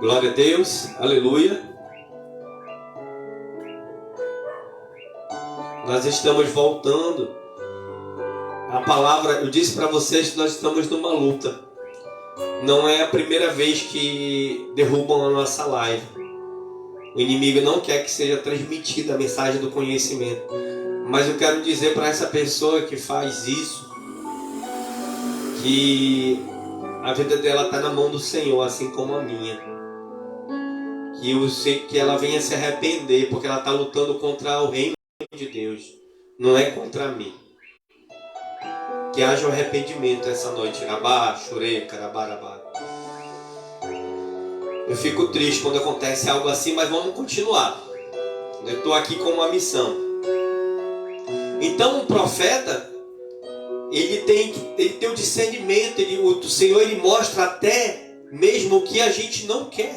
Glória a Deus, aleluia. Nós estamos voltando. A palavra, eu disse para vocês que nós estamos numa luta. Não é a primeira vez que derrubam a nossa live. O inimigo não quer que seja transmitida a mensagem do conhecimento. Mas eu quero dizer para essa pessoa que faz isso, que a vida dela está na mão do Senhor, assim como a minha. Que ela venha se arrepender, porque ela está lutando contra o reino de Deus, não é contra mim. Que haja um arrependimento essa noite. Rabá, chorei, carabarabá. Eu fico triste quando acontece algo assim, mas vamos continuar. Eu estou aqui com uma missão. Então o profeta, ele tem o discernimento, o Senhor ele mostra até mesmo o que a gente não quer.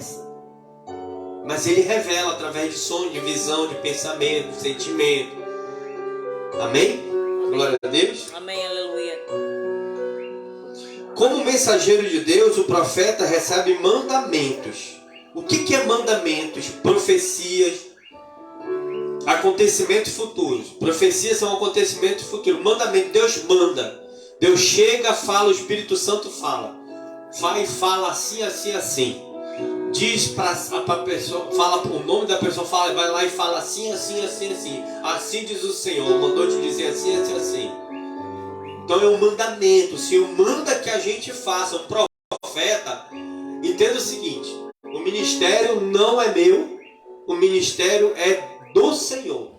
Mas ele revela através de sonho, de visão, de pensamento, de sentimento. Amém? Glória a Deus. Amém, aleluia. Como mensageiro de Deus, o profeta recebe mandamentos. O que é mandamentos? Profecias, acontecimentos futuros. Profecias são acontecimentos futuros. Mandamento, Deus manda. Deus chega, fala, o Espírito Santo fala. Vai e fala assim, assim, assim. Diz para a pessoa, fala o nome da pessoa, fala, vai lá e fala assim, assim, assim, assim. Assim diz o Senhor, mandou te dizer assim, assim, assim. Então é um mandamento. O Senhor manda que a gente faça. Um profeta, entenda o seguinte: o ministério não é meu, o ministério é do Senhor.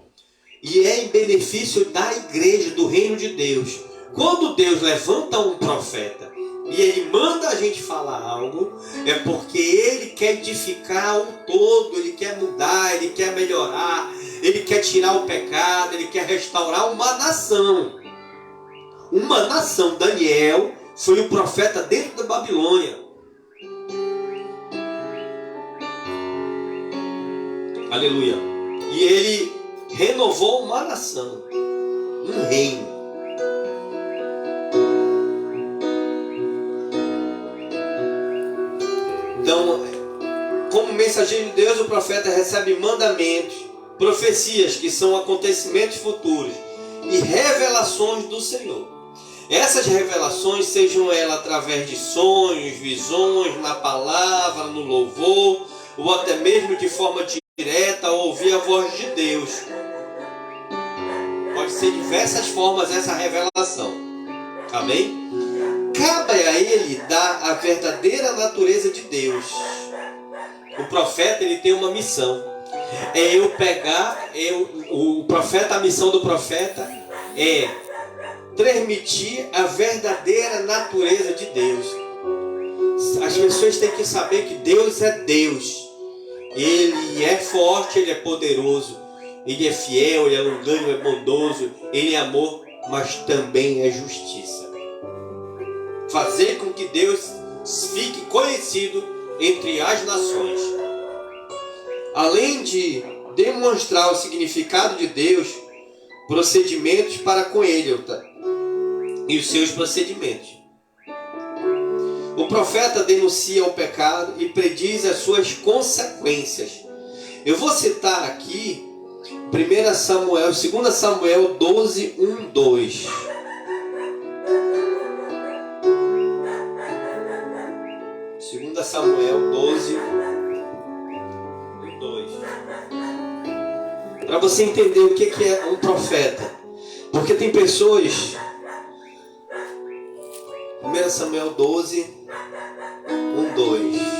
E é em benefício da igreja, do reino de Deus. Quando Deus levanta um profeta e ele manda a gente falar algo, é porque ele quer edificar o todo, ele quer mudar, ele quer melhorar, ele quer tirar o pecado, ele quer restaurar uma nação. Uma nação. Daniel foi o profeta dentro da Babilônia. Aleluia. E ele renovou uma nação, um reino. Então, como mensageiro de Deus, o profeta recebe mandamentos, profecias, que são acontecimentos futuros, e revelações do Senhor. Essas revelações, sejam elas através de sonhos, visões, na palavra, no louvor, ou até mesmo de forma direta, ouvir a voz de Deus. Pode ser de diversas formas essa revelação. Amém? Cabe a ele dar a verdadeira natureza de Deus. O profeta, ele tem uma missão. O profeta, a missão do profeta é transmitir a verdadeira natureza de Deus. As pessoas têm que saber que Deus é Deus. Ele é forte, ele é poderoso, ele é fiel, ele é longânimo, é bondoso, ele é amor, mas também é justiça. Fazer com que Deus fique conhecido entre as nações. Além de demonstrar o significado de Deus, procedimentos para com ele, e os seus procedimentos. O profeta denuncia o pecado e prediz as suas consequências. Eu vou citar aqui 2 Samuel 12, 1, 2. Samuel 12, 2. Para você entender o que é um profeta. Porque tem pessoas. 1 Samuel 12, 1, 2.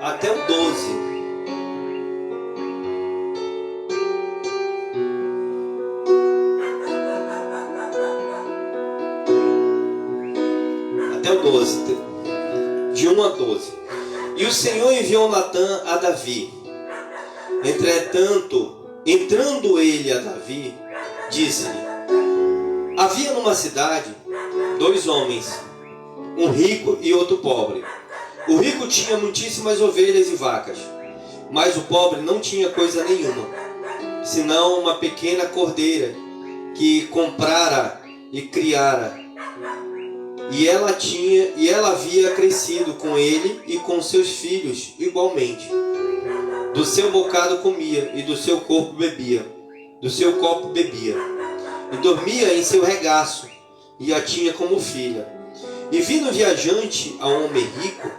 Até o 12. Até o 12. De 1 a 12. E o Senhor enviou Natã a Davi. Entretanto, entrando ele a Davi, disse-lhe: Havia numa cidade 2 homens, um rico e outro pobre. O rico tinha muitíssimas ovelhas e vacas, mas o pobre não tinha coisa nenhuma, senão uma pequena cordeira que comprara e criara. E ela havia crescido com ele e com seus filhos igualmente. Do seu bocado comia e do seu copo bebia. E dormia em seu regaço, e a tinha como filha. E vindo viajante a um homem rico,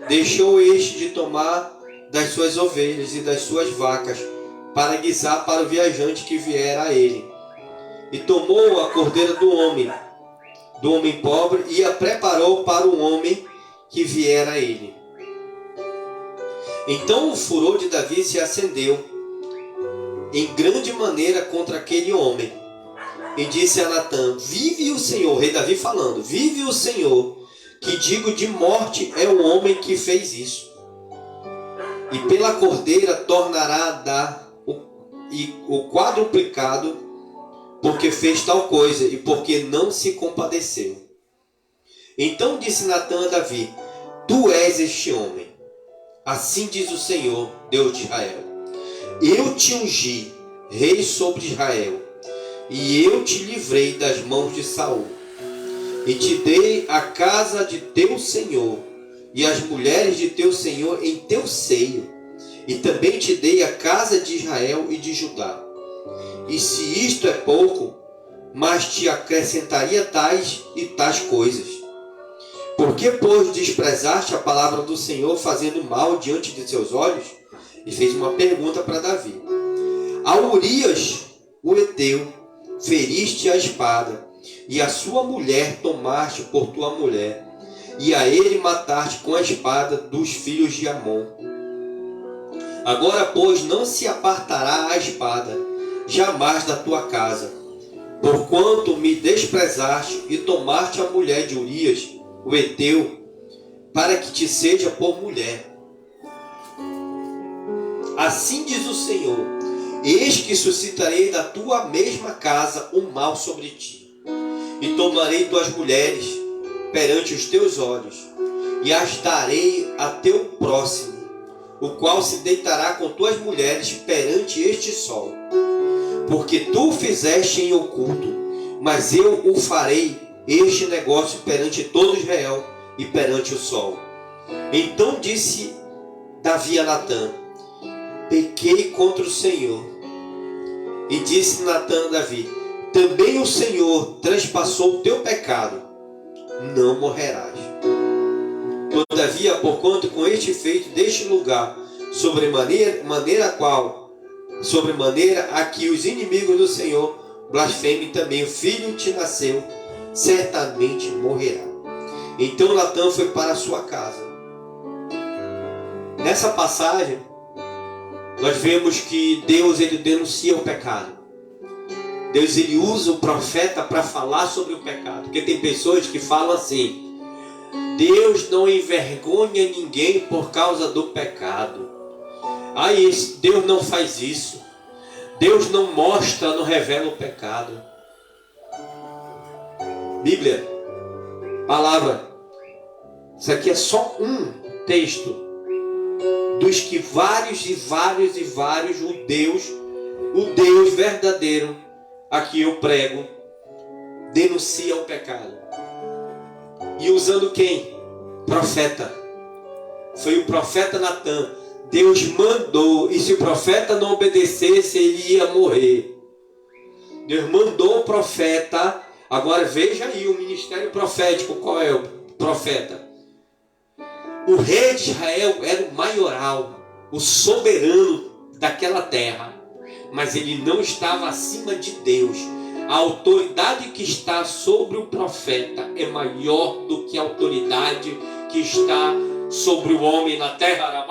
deixou este de tomar das suas ovelhas e das suas vacas, para guisar para o viajante que viera a ele. E tomou a cordeira do homem pobre, e a preparou para o homem que viera a ele. Então o furor de Davi se acendeu em grande maneira contra aquele homem, e disse a Natã: vive o Senhor, rei Davi falando, vive o Senhor, que digo de morte é o homem que fez isso. E pela cordeira tornará a dar o quadruplicado, porque fez tal coisa e porque não se compadeceu. Então disse Natã a Davi: tu és este homem. Assim diz o Senhor, Deus de Israel: eu te ungi rei sobre Israel, e eu te livrei das mãos de Saul, e te dei a casa de teu senhor e as mulheres de teu senhor em teu seio, e também te dei a casa de Israel e de Judá. E se isto é pouco, mas te acrescentaria tais e tais coisas. Por que, pois, desprezaste a palavra do Senhor, fazendo mal diante de seus olhos? E fez uma pergunta para Davi. A Urias, o heteu, feriste a espada, e a sua mulher tomaste por tua mulher, e a ele mataste com a espada dos filhos de Amon. Agora, pois, não se apartará a espada jamais da tua casa, porquanto me desprezaste e tomaste a mulher de Urias, o heteu, para que te seja por mulher. Assim diz o Senhor: eis que suscitarei da tua mesma casa o mal sobre ti, e tomarei tuas mulheres perante os teus olhos, e as darei a teu próximo, o qual se deitará com tuas mulheres perante este sol. Porque tu o fizeste em oculto, mas eu o farei este negócio perante todo Israel e perante o sol. Então disse Davi a Natã: pequei contra o Senhor. E disse Natã a Davi: também o Senhor transpassou o teu pecado, não morrerás. Todavia, porquanto com este feito deste lugar, sobremaneira a que os inimigos do Senhor blasfemem, também o filho te nasceu, certamente morrerá. Então Natã foi para a sua casa. Nessa passagem, nós vemos que Deus, ele denuncia o pecado. Deus, ele usa o profeta para falar sobre o pecado. Porque tem pessoas que falam assim: Deus não envergonha ninguém por causa do pecado. Deus não faz isso. Deus não mostra, não revela o pecado. Bíblia, palavra. Isso aqui é só um texto dos que vários o Deus verdadeiro a que eu prego, denuncia o pecado. E usando quem? Profeta. Foi o profeta Natã. Deus mandou, e se o profeta não obedecesse, ele ia morrer. Deus mandou o profeta. Agora veja aí o ministério profético. Qual é o profeta? O rei de Israel era o maioral, o soberano daquela terra, mas ele não estava acima de Deus. A autoridade que está sobre o profeta é maior do que a autoridade que está sobre o homem na terra.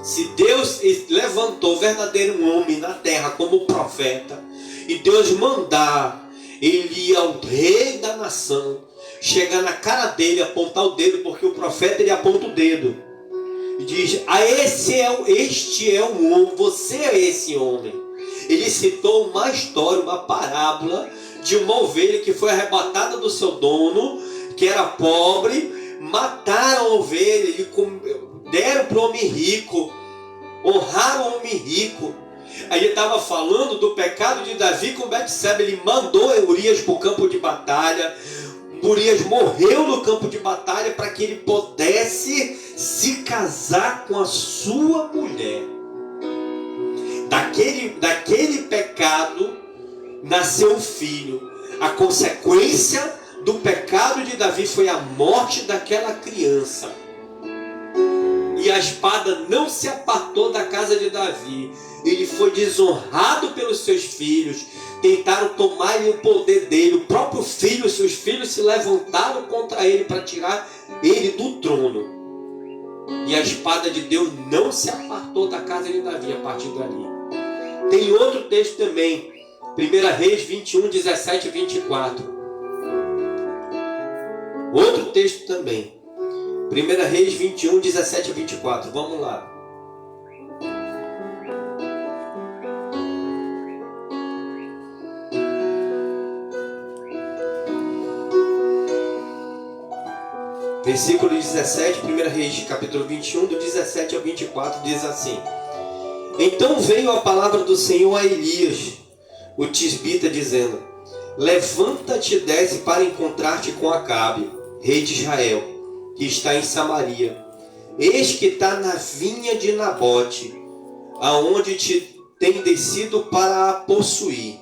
Se Deus levantou o verdadeiro homem na terra como profeta, e Deus mandar ele ir ao rei da nação, chegar na cara dele, apontar o dedo, porque o profeta ele aponta o dedo e diz: este é o homem, você é esse homem. ele citou uma história, uma parábola de uma ovelha que foi arrebatada do seu dono, que era pobre, mataram a ovelha e deram para o homem rico, honraram o homem rico. Aí ele estava falando do pecado de Davi com Betseba. Ele mandou Urias para o campo de batalha. Urias morreu no campo de batalha para que ele pudesse se casar com a sua mulher. Daquele pecado nasceu o filho. A consequência do pecado de Davi foi a morte daquela criança. E a espada não se apartou da casa de Davi. Ele foi desonrado pelos seus filhos. Tentaram tomar o poder dele. O próprio filho, seus filhos se levantaram contra ele para tirar ele do trono. E a espada de Deus não se apartou da casa de Davi a partir dali. Tem outro texto também. 1 Reis 21, 17 e 24. Outro texto também. 1 Reis 21, 17 e 24. Vamos lá. Versículo 17, 1 Reis, capítulo 21, do 17 ao 24, diz assim: Então veio a palavra do Senhor a Elias, o tisbita, dizendo: Levanta-te e desce para encontrar-te com Acabe, rei de Israel, que está em Samaria. Eis que está na vinha de Nabote, aonde te tem descido para a possuir.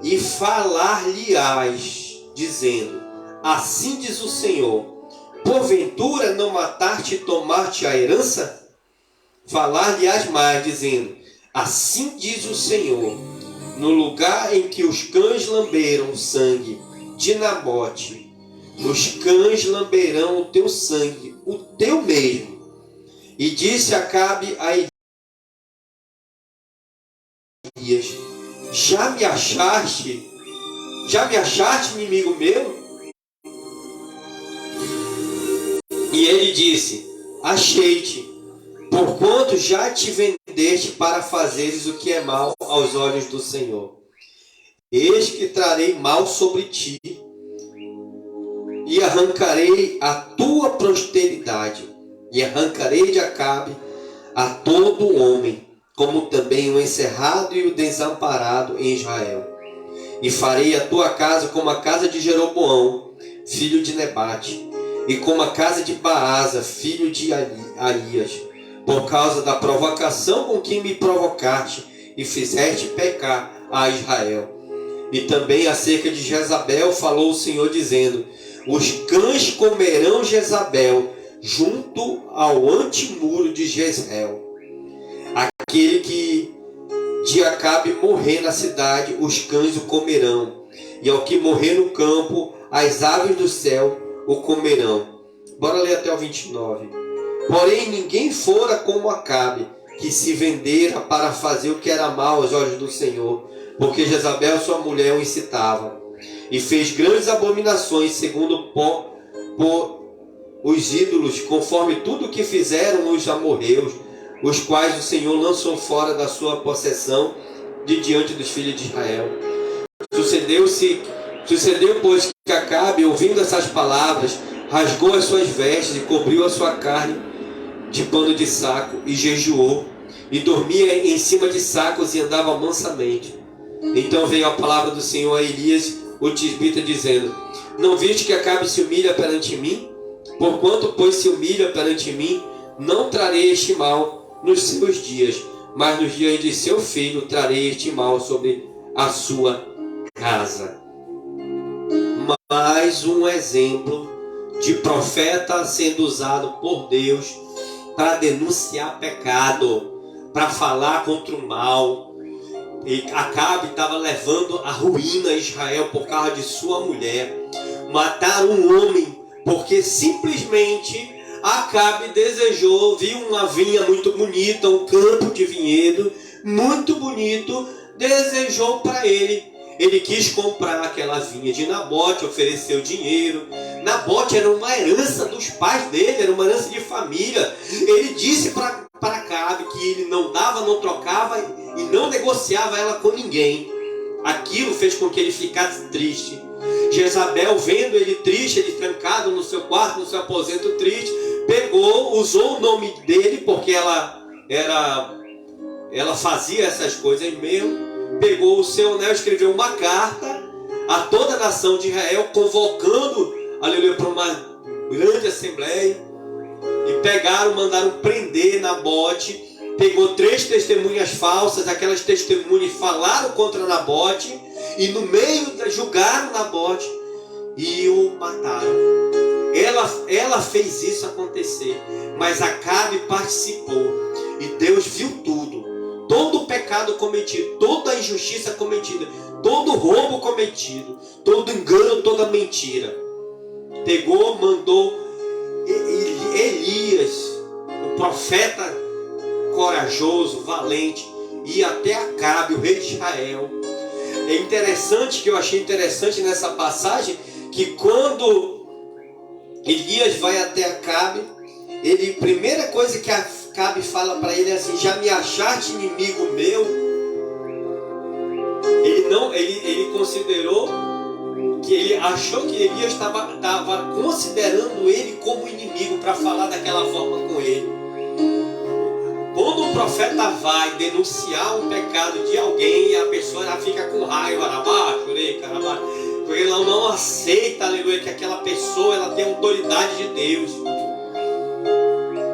E falar-lhe-ás, dizendo: Assim diz o Senhor: Porventura não matar-te e tomar-te a herança? Falar-lhe-ás mais, dizendo: Assim diz o Senhor: No lugar em que os cães lamberam o sangue de Nabote, os cães lamberão o teu sangue, o teu mesmo. E disse Acabe a Elias: Já me achaste, inimigo meu? E ele disse: Achei-te, porquanto já te vendeste para fazeres o que é mal aos olhos do Senhor. Eis que trarei mal sobre ti, e arrancarei a tua posteridade, e arrancarei de Acabe a todo homem, como também o encerrado e o desamparado em Israel. E farei a tua casa como a casa de Jeroboão, filho de Nebate, e como a casa de Baasa, filho de Aías, por causa da provocação com que me provocaste e fizeste pecar a Israel. E também acerca de Jezabel falou o Senhor, dizendo: Os cães comerão Jezabel junto ao antemuro de Jezreel. Aquele que de Acabe morrer na cidade, os cães o comerão, e ao que morrer no campo, as aves do céu o comerão. Bora ler até o 29. Porém ninguém fora como Acabe, que se vendera para fazer o que era mal aos olhos do Senhor, porque Jezabel, sua mulher, o incitava, e fez grandes abominações segundo os ídolos, conforme tudo o que fizeram os amorreus, os quais o Senhor lançou fora da sua possessão de diante dos filhos de Israel. Sucedeu, pois, que Acabe, ouvindo essas palavras, rasgou as suas vestes e cobriu a sua carne de pano de saco e jejuou, e dormia em cima de sacos e andava mansamente. Então veio a palavra do Senhor a Elias, o tisbita, dizendo: Não viste que Acabe se humilha perante mim? Porquanto, pois, se humilha perante mim, não trarei este mal nos seus dias, mas nos dias de seu filho trarei este mal sobre a sua casa. Mais um exemplo de profeta sendo usado por Deus para denunciar pecado, para falar contra o mal. E Acabe estava levando a ruína a Israel por causa de sua mulher. Mataram um homem porque simplesmente Acabe desejou, viu uma vinha muito bonita, um campo de vinhedo muito bonito, desejou para ele. Ele quis comprar aquela vinha de Nabote, ofereceu dinheiro. Nabote era uma herança dos pais dele, era uma herança de família. Ele disse para Acabe que ele não dava, não trocava e não negociava ela com ninguém. Aquilo fez com que ele ficasse triste. Jezabel, vendo ele triste, ele trancado no seu quarto, no seu aposento triste, pegou, usou o nome dele, porque ela fazia essas coisas mesmo, pegou o seu anel, escreveu uma carta a toda a nação de Israel, convocando, aleluia, para uma grande assembleia, e pegaram, mandaram prender Nabote. Pegou 3 testemunhas falsas, aquelas testemunhas falaram contra Nabote, e no meio julgaram Nabote e o mataram. Ela fez isso acontecer, mas Acabe participou, e Deus viu tudo. Todo o pecado cometido, toda a injustiça cometida, todo o roubo cometido, todo engano, toda mentira. Pegou, mandou Elias, o profeta corajoso, valente, ir até Acabe, o rei de Israel. É interessante, que eu achei interessante nessa passagem, que quando Elias vai até Acabe, primeira coisa que Acabe fala para ele é assim: já me achaste inimigo meu? Ele considerou que ele achou que Elias estava considerando ele como inimigo para falar daquela forma com ele. Quando o profeta vai denunciar um pecado de alguém, a pessoa já fica com raiva, porque ela não aceita, aleluia, que aquela pessoa ela tem autoridade de Deus.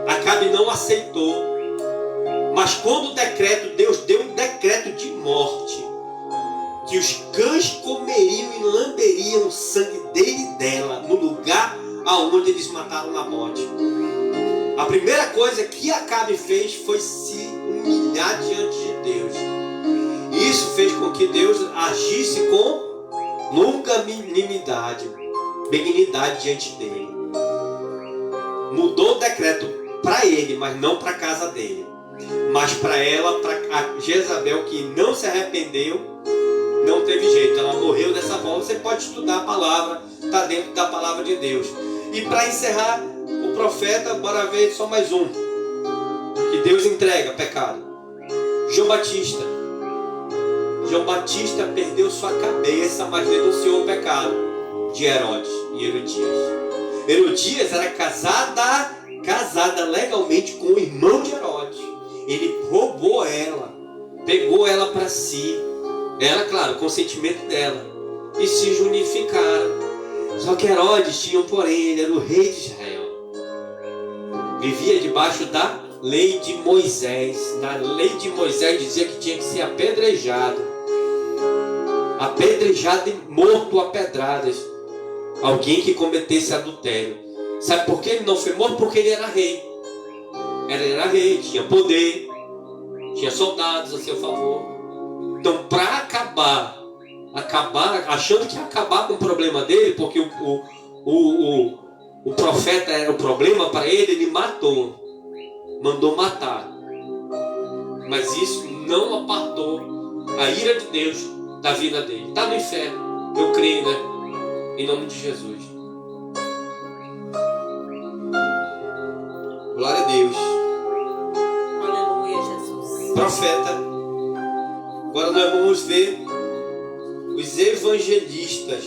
Acabe não aceitou. Mas quando Deus deu um decreto de morte, que os cães comeriam e lamberiam o sangue dele e dela no lugar aonde eles mataram Nabote. A primeira coisa que Acabe fez foi se humilhar diante de Deus. Isso fez com que Deus agisse com longanimidade, benignidade diante dele. Mudou o decreto para ele, mas não para a casa dele. Mas para ela, para Jezabel, que não se arrependeu, não teve jeito. Ela morreu dessa forma. Você pode estudar a palavra, está dentro da palavra de Deus. E para encerrar, o profeta, bora ver só mais um, que Deus entrega pecado. João Batista. João Batista perdeu sua cabeça, mas denunciou o pecado de Herodes e Herodias. Herodias era casada legalmente com o irmão de Herodes. Ele roubou ela, pegou ela para si. Era, claro, consentimento dela. E se unificaram. Só que Herodes tinha um porém, ele era o rei de Israel. Vivia debaixo da lei de Moisés. Na lei de Moisés dizia que tinha que ser apedrejado. Apedrejado e morto a pedradas. Alguém que cometesse adultério. Sabe por que ele não foi morto? Porque ele era rei. Ele era rei, tinha poder, tinha soldados a seu favor. Então, para acabar, achando que ia acabar com o problema dele, porque o profeta era o problema para ele, ele matou, mandou matar. Mas isso não apartou a ira de Deus da vida dele. Está no inferno, eu creio, né? Em nome de Jesus. Glória a Deus. Aleluia, Jesus. Profeta. Agora nós vamos ver os evangelistas.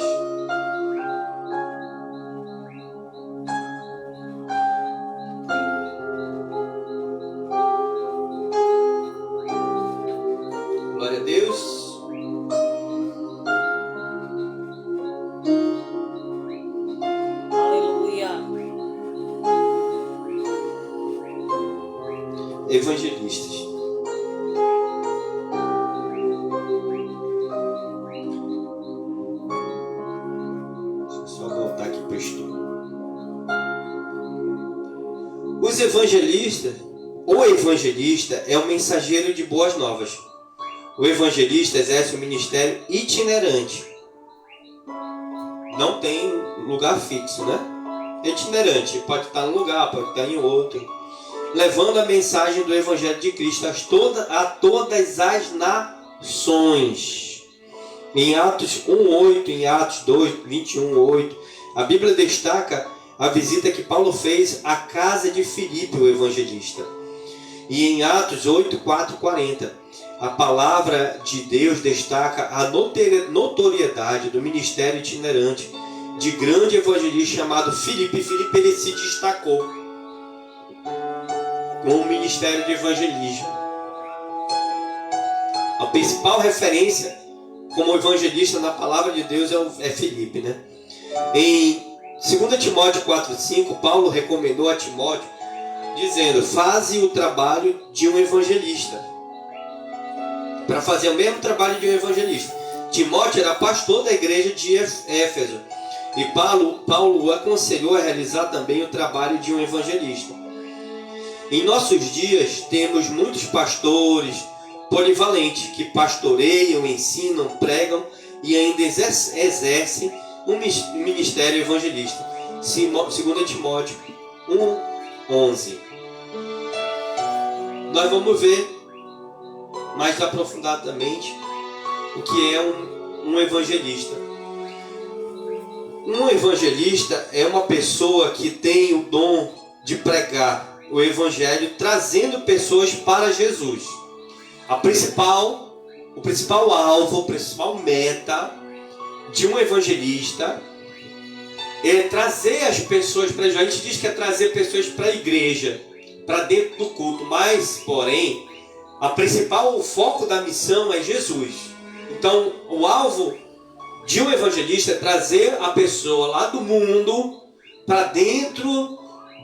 Glória a Deus. Aleluia. Evangelistas. Os evangelistas, o evangelista é um mensageiro de boas novas. O evangelista exerce um ministério itinerante. Não tem lugar fixo, né? Itinerante, pode estar em um lugar, pode estar em outro. Levando a mensagem do evangelho de Cristo a todas as nações. Em Atos 1:8, em Atos 21:8, a Bíblia destaca a visita que Paulo fez à casa de Filipe, o evangelista. E em Atos 8, 4 e 40, a palavra de Deus destaca a notoriedade do ministério itinerante de grande evangelista chamado Filipe. Filipe, ele se destacou com o ministério de evangelismo. A principal referência como evangelista na palavra de Deus é Filipe, né? Em 2 Timóteo 4,5, Paulo recomendou a Timóteo, dizendo: faze o trabalho de um evangelista. Para fazer o mesmo trabalho de um evangelista. Timóteo era pastor da igreja de Éfeso. E Paulo o aconselhou a realizar também o trabalho de um evangelista. Em nossos dias, temos muitos pastores polivalentes que pastoreiam, ensinam, pregam e ainda exercem um ministério evangelista. 2 Timóteo 1:11. Nós vamos ver mais aprofundadamente o que é um evangelista. Um evangelista é uma pessoa que tem o dom de pregar o evangelho, trazendo pessoas para Jesus. O principal alvo, a principal meta de um evangelista é trazer as pessoas para Jesus. A gente diz que é trazer pessoas para a igreja, para dentro do culto, mas, porém, o foco da missão é Jesus. Então, o alvo de um evangelista é trazer a pessoa lá do mundo para dentro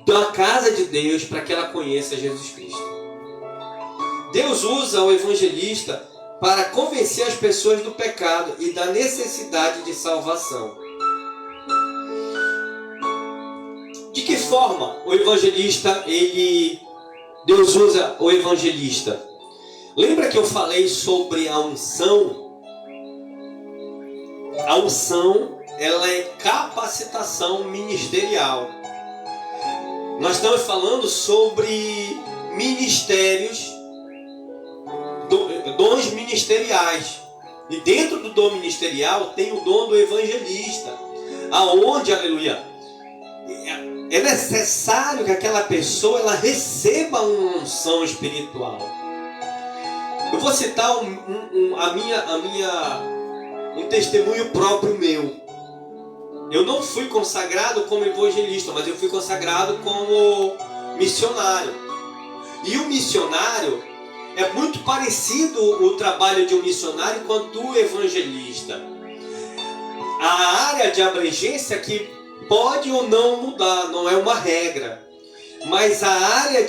da casa de Deus, para que ela conheça Jesus Cristo. Deus usa o evangelista para convencer as pessoas do pecado e da necessidade de salvação. De que forma o evangelista, Deus usa o evangelista? Lembra que eu falei sobre a unção? A unção, ela é capacitação ministerial. Nós estamos falando sobre ministérios, dons ministeriais. E dentro do dom ministerial tem o dom do evangelista, aonde, aleluia, é necessário que aquela pessoa ela receba uma unção espiritual. Eu vou citar um testemunho próprio meu. Eu não fui consagrado como evangelista, mas eu fui consagrado como missionário. E o missionário é muito parecido o trabalho de um missionário quanto do evangelista. A área de abrangência que pode ou não mudar, não é uma regra. Mas a área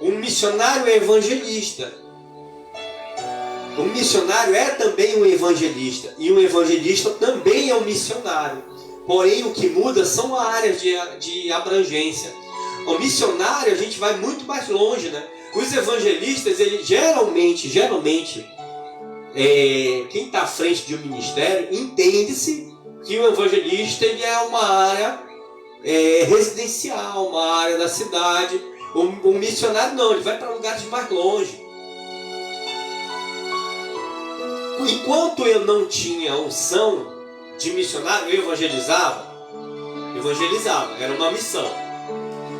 um missionário é evangelista. Um missionário é também um evangelista. E um evangelista também é um missionário. Porém, o que muda são as áreas de abrangência. O missionário, a gente vai muito mais longe, né? Os evangelistas, eles geralmente, quem está à frente de um ministério, entende-se que o evangelista ele é uma área residencial, uma área da cidade. O missionário não, ele vai para lugares mais longe. Enquanto eu não tinha unção de missionário, eu evangelizava, era uma missão.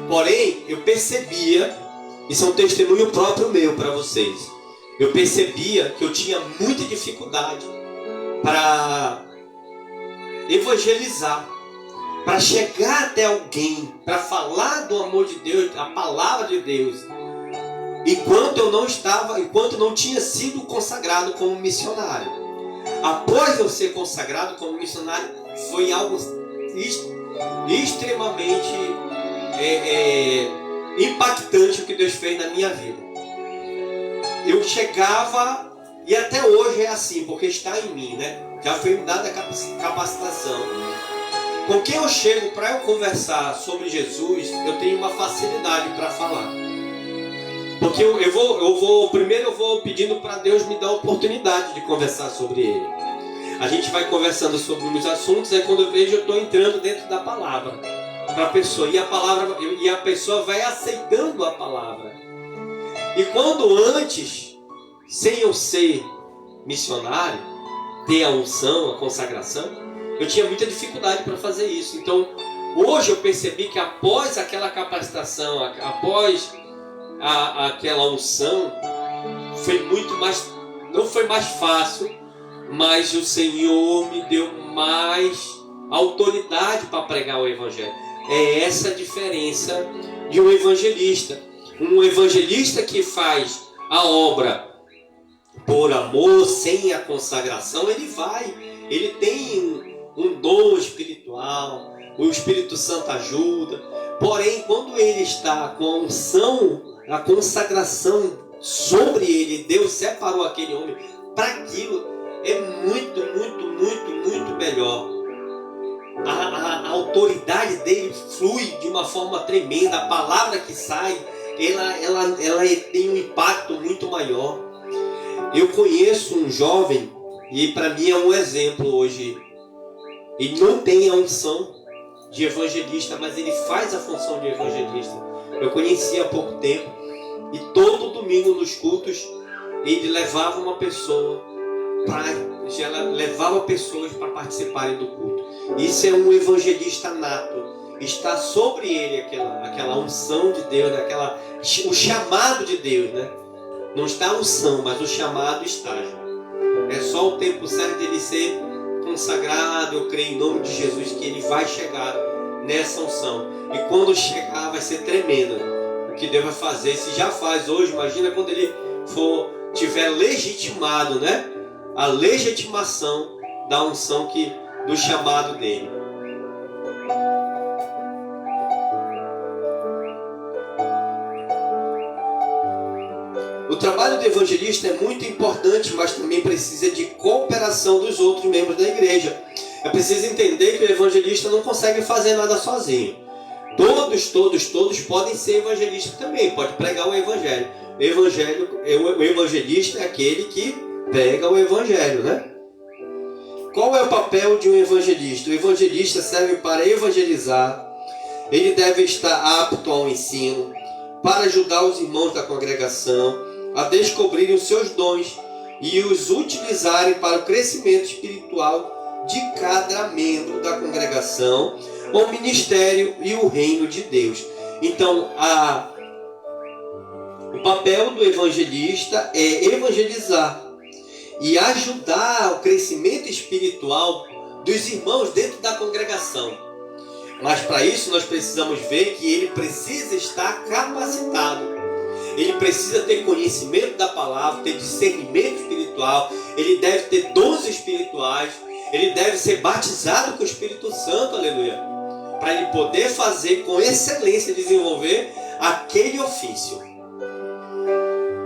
Porém, eu percebia, isso é um testemunho próprio meu para vocês, eu percebia que eu tinha muita dificuldade para evangelizar, para chegar até alguém, para falar do amor de Deus, a palavra de Deus, enquanto eu não tinha sido consagrado como missionário. Após eu ser consagrado como missionário, foi algo extremamente impactante o que Deus fez na minha vida. Eu chegava, e até hoje é assim, porque está em mim, né? Já foi me dada a capacitação. Com quem eu chego para eu conversar sobre Jesus, eu tenho uma facilidade para falar. Porque primeiro eu vou pedindo para Deus me dar a oportunidade de conversar sobre Ele. A gente vai conversando sobre uns assuntos, aí quando eu vejo eu estou entrando dentro da palavra para a pessoa. E a pessoa vai aceitando a palavra. E quando antes, sem eu ser missionário, ter a unção, a consagração, eu tinha muita dificuldade para fazer isso. Então, hoje eu percebi que após aquela capacitação, após aquela unção, foi muito mais, não foi mais fácil, mas o Senhor me deu mais autoridade para pregar o Evangelho. É essa a diferença de um evangelista. Um evangelista que faz a obra por amor, sem a consagração, ele tem um dom espiritual, o Espírito Santo ajuda. Porém, quando ele está com a unção, a consagração sobre ele, Deus separou aquele homem para aquilo, é muito, muito, muito, muito melhor. A autoridade dele flui de uma forma tremenda. A palavra que sai, ela tem um impacto muito maior. Eu conheço um jovem, e para mim é um exemplo hoje. Ele não tem a unção de evangelista, mas ele faz a função de evangelista. Eu conheci há pouco tempo, e todo domingo nos cultos ele levava uma pessoa levava pessoas para participarem do culto. Isso é um evangelista nato. Está sobre ele aquela unção de Deus, o chamado de Deus, né? Não está a unção, mas o chamado está. É só o tempo certo de ele ser consagrado. Eu creio em nome de Jesus que ele vai chegar nessa unção. E quando chegar vai ser tremendo o que Deus vai fazer. Se já faz hoje, imagina quando ele tiver legitimado, né? A legitimação da unção do chamado dele. O trabalho do evangelista é muito importante, mas também precisa de cooperação dos outros membros da igreja. É preciso entender que o evangelista não consegue fazer nada sozinho. Todos podem ser evangelistas também, pode pregar o evangelho. O evangelista é aquele que prega o evangelho, né? Qual é o papel de um evangelista? O evangelista serve para evangelizar. Ele deve estar apto ao ensino, para ajudar os irmãos da congregação a descobrirem os seus dons e os utilizarem para o crescimento espiritual de cada membro da congregação, o ministério e o reino de Deus. Então, o papel do evangelista é evangelizar e ajudar o crescimento espiritual dos irmãos dentro da congregação. Mas para isso nós precisamos ver que ele precisa estar capacitado. Ele precisa ter conhecimento da palavra, ter discernimento espiritual. Ele deve ter dons espirituais. Ele deve ser batizado com o Espírito Santo, aleluia, para ele poder fazer com excelência, desenvolver aquele ofício.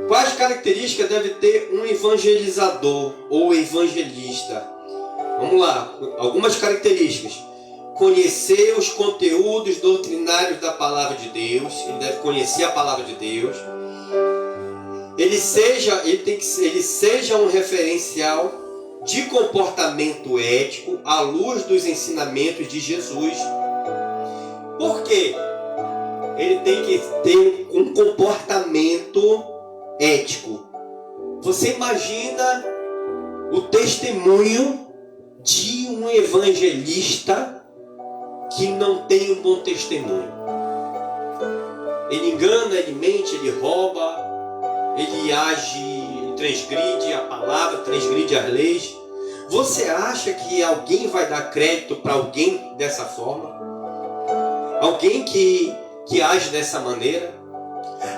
Quais características deve ter um evangelizador ou evangelista? Vamos lá, algumas características. Conhecer os conteúdos doutrinários da palavra de Deus. Ele deve conhecer a palavra de Deus. Ele seja um referencial de comportamento ético à luz dos ensinamentos de Jesus. Por quê? Ele tem que ter um comportamento ético. Você imagina o testemunho de um evangelista que não tem um bom testemunho. Ele engana, ele mente, ele rouba, ele age, ele transgride a palavra, transgride as leis. Você acha que alguém vai dar crédito para alguém dessa forma? Alguém que age dessa maneira?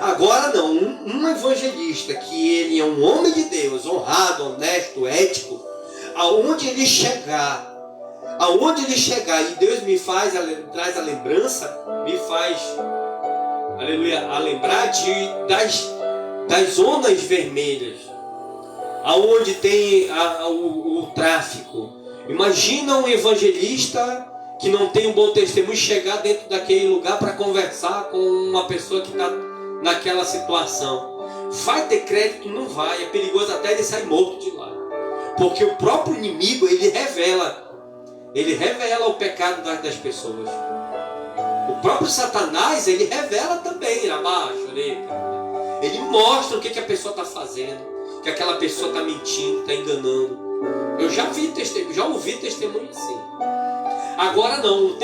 Agora não, um evangelista que ele é um homem de Deus, honrado, honesto, ético, aonde ele chegar, e Deus traz a lembrança, me faz, aleluia, a lembrar das zonas vermelhas, aonde tem o tráfico. Imagina um evangelista que não tem um bom testemunho chegar dentro daquele lugar para conversar com uma pessoa que está naquela situação. Vai ter crédito? Não vai. É perigoso até ele sair morto de lá, porque o próprio inimigo ele revela o pecado das pessoas. O próprio Satanás ele revela também abaixo, ele mostra o que a pessoa está fazendo, que aquela pessoa está mentindo, está enganando. Eu já ouvi testemunho assim. Agora não,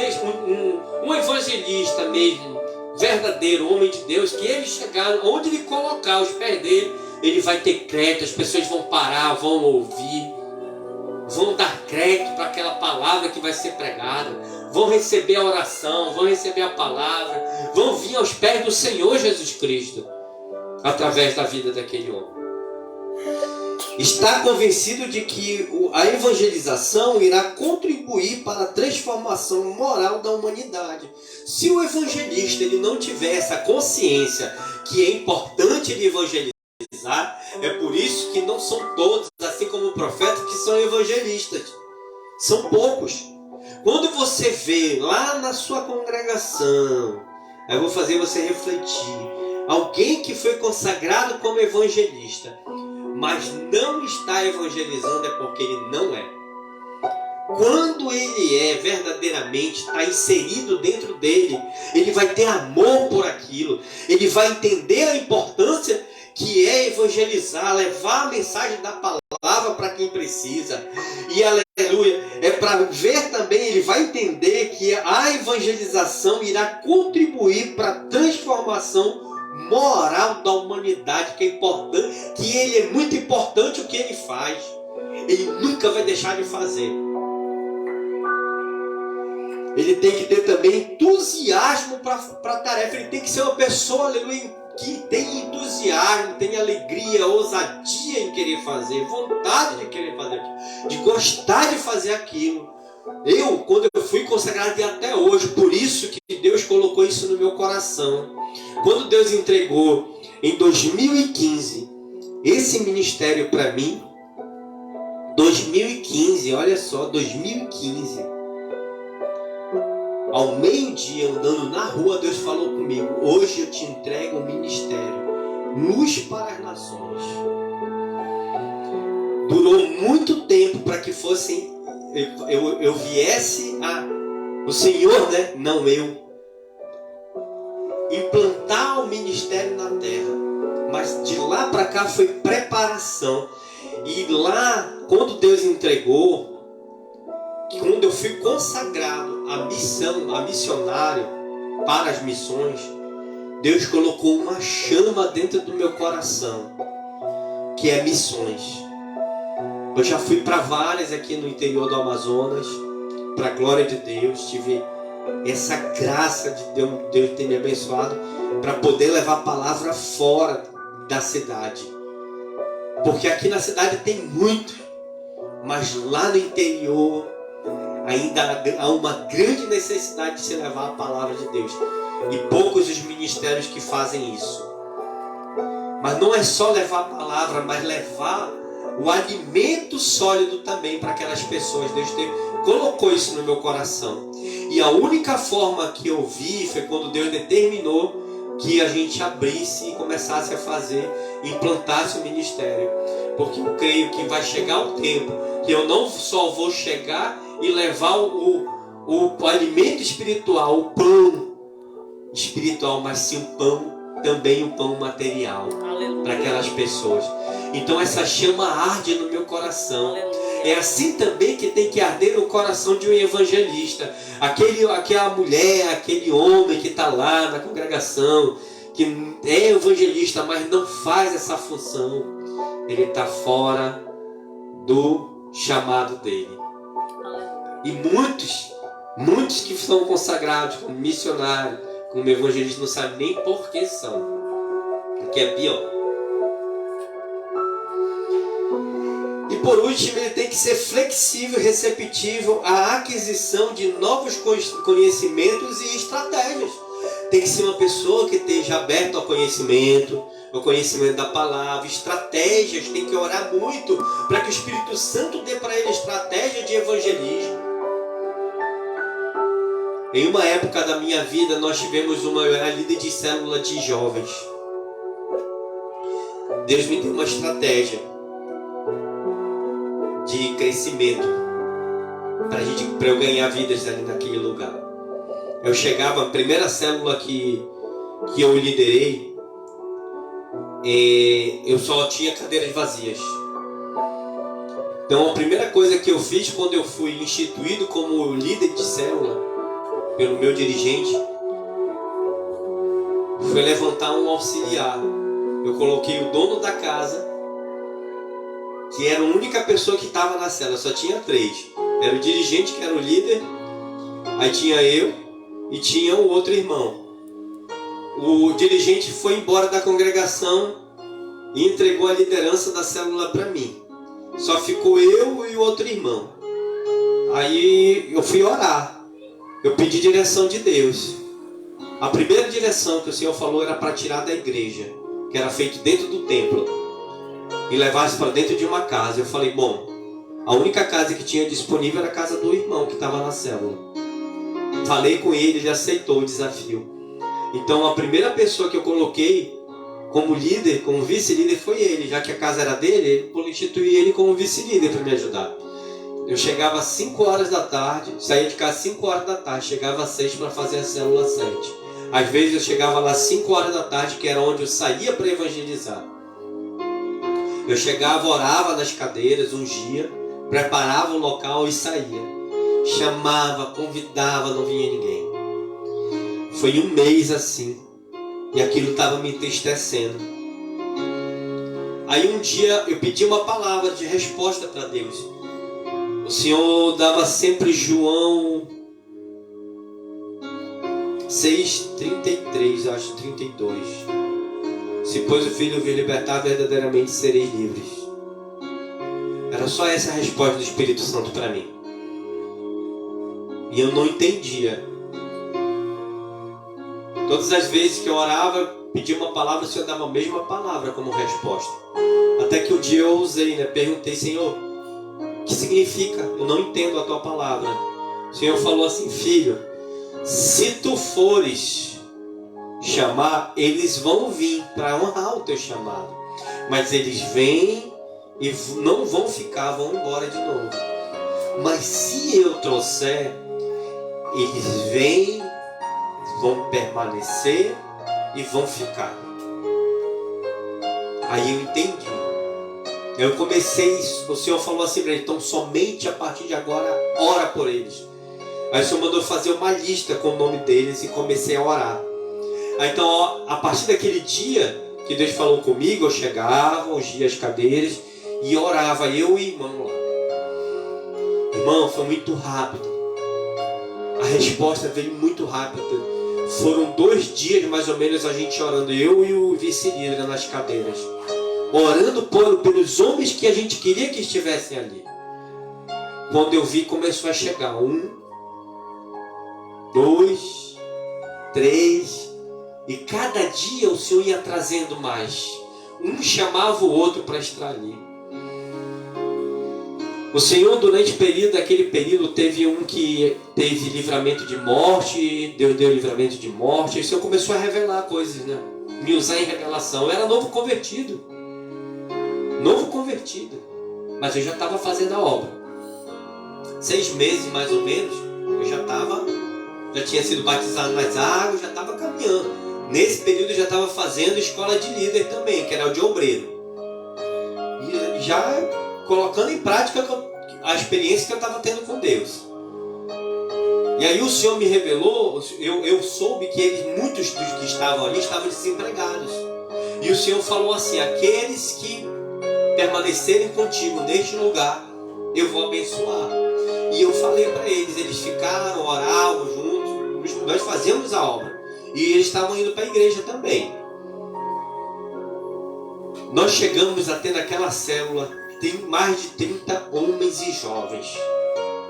um evangelista mesmo verdadeiro homem de Deus, que ele chegar, onde ele colocar os pés dele, ele vai ter crédito, as pessoas vão parar, vão ouvir, vão dar crédito para aquela palavra que vai ser pregada, vão receber a oração, vão receber a palavra, vão vir aos pés do Senhor Jesus Cristo, através da vida daquele homem. Está convencido de que a evangelização irá contribuir para a transformação moral da humanidade. Se o evangelista ele não tiver essa consciência que é importante ele evangelizar, é por isso que não são todos, assim como o profeta, que são evangelistas. São poucos. Quando você vê lá na sua congregação, eu vou fazer você refletir, alguém que foi consagrado como evangelista, mas não está evangelizando, é porque ele não é. Quando ele é verdadeiramente, está inserido dentro dele, ele vai ter amor por aquilo, ele vai entender a importância que é evangelizar, levar a mensagem da palavra para quem precisa. E aleluia, é para ver também, ele vai entender que a evangelização irá contribuir para a transformação moral da humanidade, que é importante, que ele é muito importante o que ele faz. Ele nunca vai deixar de fazer. Ele tem que ter também entusiasmo para a tarefa. Ele tem que ser uma pessoa, aleluia, que tem entusiasmo, tem alegria, ousadia em querer fazer, vontade de querer fazer, de gostar de fazer aquilo. Quando eu fui consagrado e até hoje, por isso que Deus colocou isso no meu coração. Quando Deus entregou em 2015 esse ministério para mim, 2015, olha só, 2015, ao meio-dia, andando na rua, Deus falou comigo: hoje eu te entrego o ministério, luz para as nações. Durou muito tempo para que fossem eu viesse o Senhor, né? Não eu, implantar o ministério na terra. Mas de lá para cá foi preparação. E lá, quando Deus entregou, quando eu fui consagrado a missionário para as missões, Deus colocou uma chama dentro do meu coração, que é missões. Eu já fui para várias aqui no interior do Amazonas, para a glória de Deus. Tive essa graça de Deus ter me abençoado para poder levar a palavra fora da cidade. Porque aqui na cidade tem muito, mas lá no interior ainda há uma grande necessidade de se levar a palavra de Deus. E poucos os ministérios que fazem isso. Mas não é só levar a palavra, mas levar o alimento sólido também para aquelas pessoas. Deus colocou isso no meu coração. E a única forma que eu vi foi quando Deus determinou que a gente abrisse e começasse a fazer, implantasse o ministério. Porque eu creio que vai chegar o tempo que eu não só vou chegar e levar o alimento espiritual, o pão espiritual, mas sim o pão, também o pão material para aquelas pessoas. Então essa chama arde no meu coração. É assim também que tem que arder no coração de um evangelista. Aquela mulher, aquele homem que está lá na congregação, que é evangelista, mas não faz essa função, ele está fora do chamado dele. E muitos que são consagrados como missionários, como evangelistas, não sabem nem por que são. O que é pior. E por último, ele tem que ser flexível e receptivo à aquisição de novos conhecimentos e estratégias. Tem que ser uma pessoa que esteja aberta ao conhecimento da palavra, estratégias. Tem que orar muito para que o Espírito Santo dê para ele estratégia de evangelismo. Em uma época da minha vida, nós tivemos uma líder de célula de jovens. Deus me deu uma estratégia de crescimento para eu ganhar vidas ali naquele lugar. Eu chegava, a primeira célula que eu liderei, eu só tinha cadeiras vazias. Então a primeira coisa que eu fiz quando eu fui instituído como líder de célula pelo meu dirigente, foi levantar um auxiliar. Eu coloquei o dono da casa, que era a única pessoa que estava na cela, só tinha 3. Era o dirigente, que era o líder, aí tinha eu e tinha o outro irmão. O dirigente foi embora da congregação e entregou a liderança da célula para mim. Só ficou eu e o outro irmão. Aí eu fui orar. Eu pedi direção de Deus. A primeira direção que o Senhor falou era para tirar da igreja, que era feito dentro do templo, e levasse para dentro de uma casa. Eu falei, bom, a única casa que tinha disponível era a casa do irmão que estava na célula. Falei com ele, ele aceitou o desafio. Então a primeira pessoa que eu coloquei como líder, como vice-líder, foi ele. Já que a casa era dele, eu instituí ele como vice-líder para me ajudar. Eu chegava às 5 horas da tarde, saía de casa às 5 horas da tarde, chegava às 6 para fazer a célula 7. Às vezes eu chegava lá às 5 horas da tarde, que era onde eu saía para evangelizar. Eu chegava, orava nas cadeiras, ungia, preparava o local e saía. Chamava, convidava, não vinha ninguém. Foi um mês assim, e aquilo estava me entristecendo. Aí um dia eu pedi uma palavra de resposta para Deus. O Senhor dava sempre João 6:33, acho 32. Se pois o Filho vos libertar, verdadeiramente sereis livres. Era só essa a resposta do Espírito Santo para mim. E eu não entendia. Todas as vezes que eu orava, pedia uma palavra, o Senhor dava a mesma palavra como resposta. Até que um dia eu ousei, perguntei, Senhor, o que significa? Eu não entendo a tua palavra. O Senhor falou assim, filho, se tu fores chamar, eles vão vir para honrar o teu chamado. Mas eles vêm e não vão ficar, vão embora de novo. Mas se eu trouxer, eles vêm, vão permanecer e vão ficar. Aí eu entendi. Eu comecei, o Senhor falou assim para ele, então somente a partir de agora, ora por eles. Aí o Senhor mandou fazer uma lista com o nome deles e comecei a orar. Aí, então, a partir daquele dia que Deus falou comigo, eu chegava, ungia as cadeiras e orava, eu e o irmão lá. Irmão, foi muito rápido. A resposta veio muito rápida. Foram 2 dias mais ou menos a gente orando, eu e o vice-líder nas cadeiras. Orando pelos homens que a gente queria que estivessem ali. Quando eu vi, começou a chegar 1, 2, 3, e cada dia o Senhor ia trazendo mais. Um chamava o outro para estar ali. O Senhor, durante aquele período, teve um que teve livramento de morte, Deus deu livramento de morte, e o Senhor começou a revelar coisas, me usar em revelação. Eu era novo convertido, mas eu já estava fazendo a obra. 6 meses mais ou menos, eu já tinha sido batizado nas águas, já estava caminhando. Nesse período eu já estava fazendo escola de líder também, que era o de obreiro. E já colocando em prática a experiência que eu estava tendo com Deus. E aí o Senhor me revelou, eu soube que muitos dos que estavam ali estavam desempregados. E o Senhor falou assim, aqueles que permanecerem contigo neste lugar, eu vou abençoar. E eu falei para eles ficaram, oravam juntos, nós fazíamos a obra. E eles estavam indo para a igreja também. Nós chegamos a ter naquela célula, tem mais de 30 homens e jovens.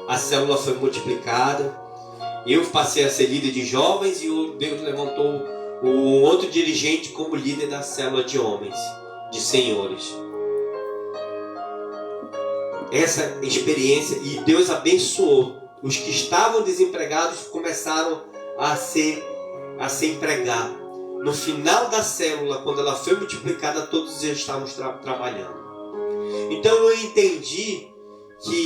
A célula foi multiplicada. Eu passei a ser líder de jovens e Deus levantou um outro dirigente como líder da célula de homens, de senhores. Essa experiência, e Deus abençoou. Os que estavam desempregados começaram a se empregar. No final da célula, quando ela foi multiplicada, todos já estávamos trabalhando. Então eu entendi que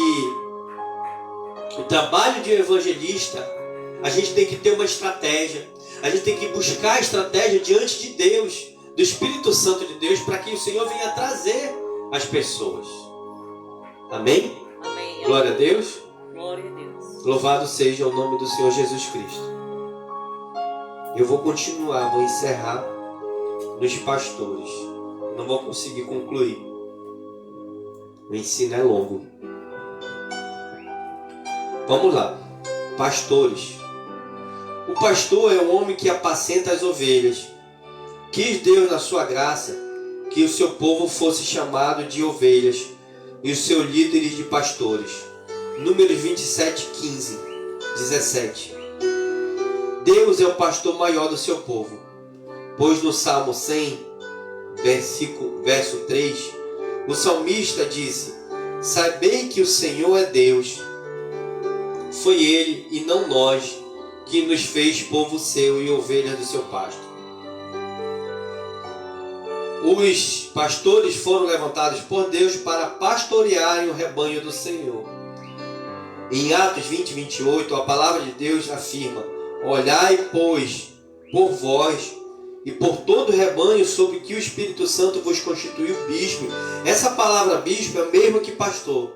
o trabalho de evangelista, a gente tem que ter uma estratégia. A gente tem que buscar a estratégia diante de Deus, do Espírito Santo de Deus, para que o Senhor venha trazer as pessoas. Amém? Amém. Glória a Deus. Glória a Deus. Louvado seja o nome do Senhor Jesus Cristo. Eu vou continuar, vou encerrar nos pastores. Não vou conseguir concluir. O ensino é longo. Vamos lá. Pastores. O pastor é um homem que apacenta as ovelhas. Quis Deus, na sua graça, que o seu povo fosse chamado de ovelhas e os seus líderes de pastores. Números 27, 15, 17. Deus é o pastor maior do seu povo, pois no Salmo 100, verso 3, o salmista disse: sabei que o Senhor é Deus. Foi Ele e não nós que nos fez povo seu e ovelhas do seu pasto. Os pastores foram levantados por Deus para pastorearem o rebanho do Senhor. Em Atos 20, 28, a palavra de Deus afirma: olhai, pois, por vós e por todo o rebanho sobre que o Espírito Santo vos constituiu bispo. Essa palavra bispo é a mesma que pastor,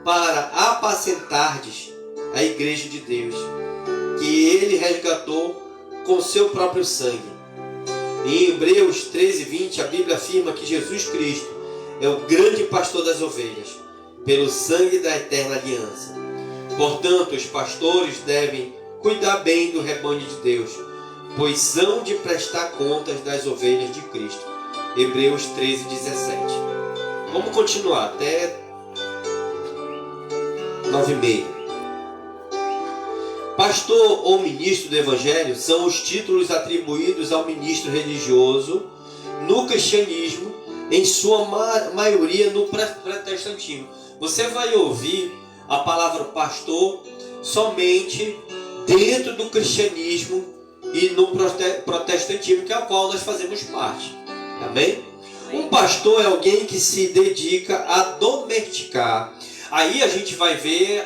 para apacentardes a igreja de Deus, que ele resgatou com seu próprio sangue. Em Hebreus 13, 20, a Bíblia afirma que Jesus Cristo é o grande pastor das ovelhas, pelo sangue da eterna aliança. Portanto, os pastores devem cuidar bem do rebanho de Deus, pois são de prestar contas das ovelhas de Cristo. Hebreus 13, 17. Vamos continuar até 9:30. Pastor ou ministro do Evangelho são os títulos atribuídos ao ministro religioso no cristianismo, em sua maioria no protestantismo. Você vai ouvir a palavra pastor somente dentro do cristianismo e no protestantismo, que é o qual nós fazemos parte. Amém? Um pastor é alguém que se dedica a domesticar. Aí a gente vai ver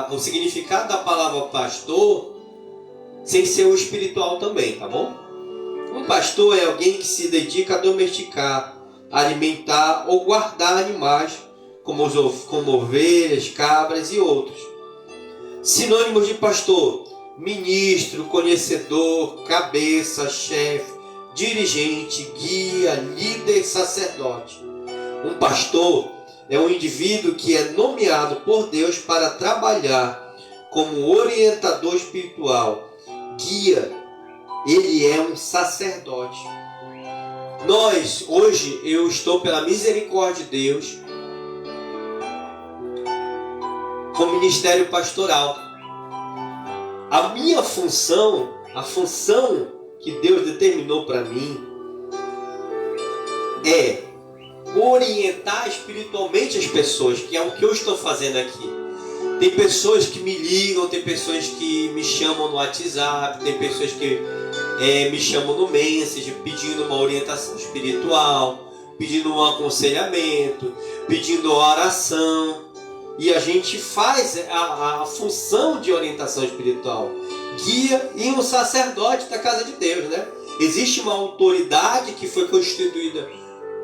o significado da palavra pastor sem ser o espiritual também, tá bom? Um pastor é alguém que se dedica a domesticar, alimentar ou guardar animais, como ovelhas, cabras e outros. Sinônimos de pastor: ministro, conhecedor, cabeça, chefe, dirigente, guia, líder, sacerdote. Um pastor é um indivíduo que é nomeado por Deus para trabalhar como orientador espiritual, guia. Ele é um sacerdote. Hoje, eu estou pela misericórdia de Deus com o ministério pastoral. A minha função, a função que Deus determinou para mim é orientar espiritualmente as pessoas, que é o que eu estou fazendo aqui. Tem pessoas que me ligam, tem pessoas que me chamam no WhatsApp, tem pessoas que me chamam no Messenger pedindo uma orientação espiritual, pedindo um aconselhamento, pedindo oração. E a gente faz a função de orientação espiritual, guia e um sacerdote da casa de Deus, né? Existe uma autoridade que foi constituída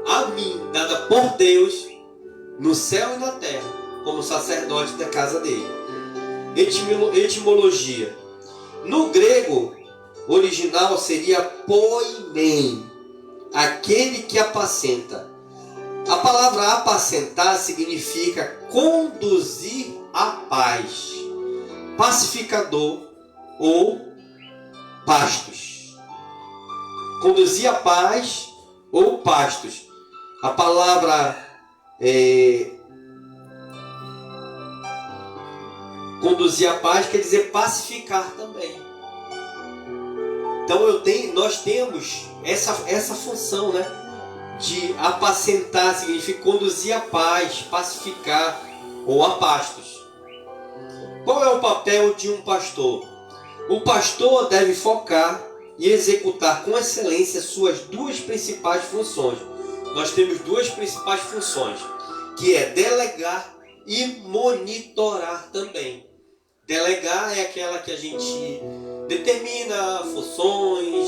a mim, dada por Deus, no céu e na terra, como sacerdote da casa dele. Etimologia. No grego original seria poimen, aquele que apacenta. A palavra apacentar significa conduzir à paz, pacificador ou pastos. Conduzir à paz ou pastos. A palavra conduzir à paz quer dizer pacificar também. Então nós temos essa função, né? De apacentar, significa conduzir à paz, pacificar ou a pastos. Qual é o papel de um pastor? O pastor deve focar e executar com excelência suas duas principais funções. Nós temos duas principais funções, que é delegar e monitorar também. Delegar é aquela que a gente determina funções,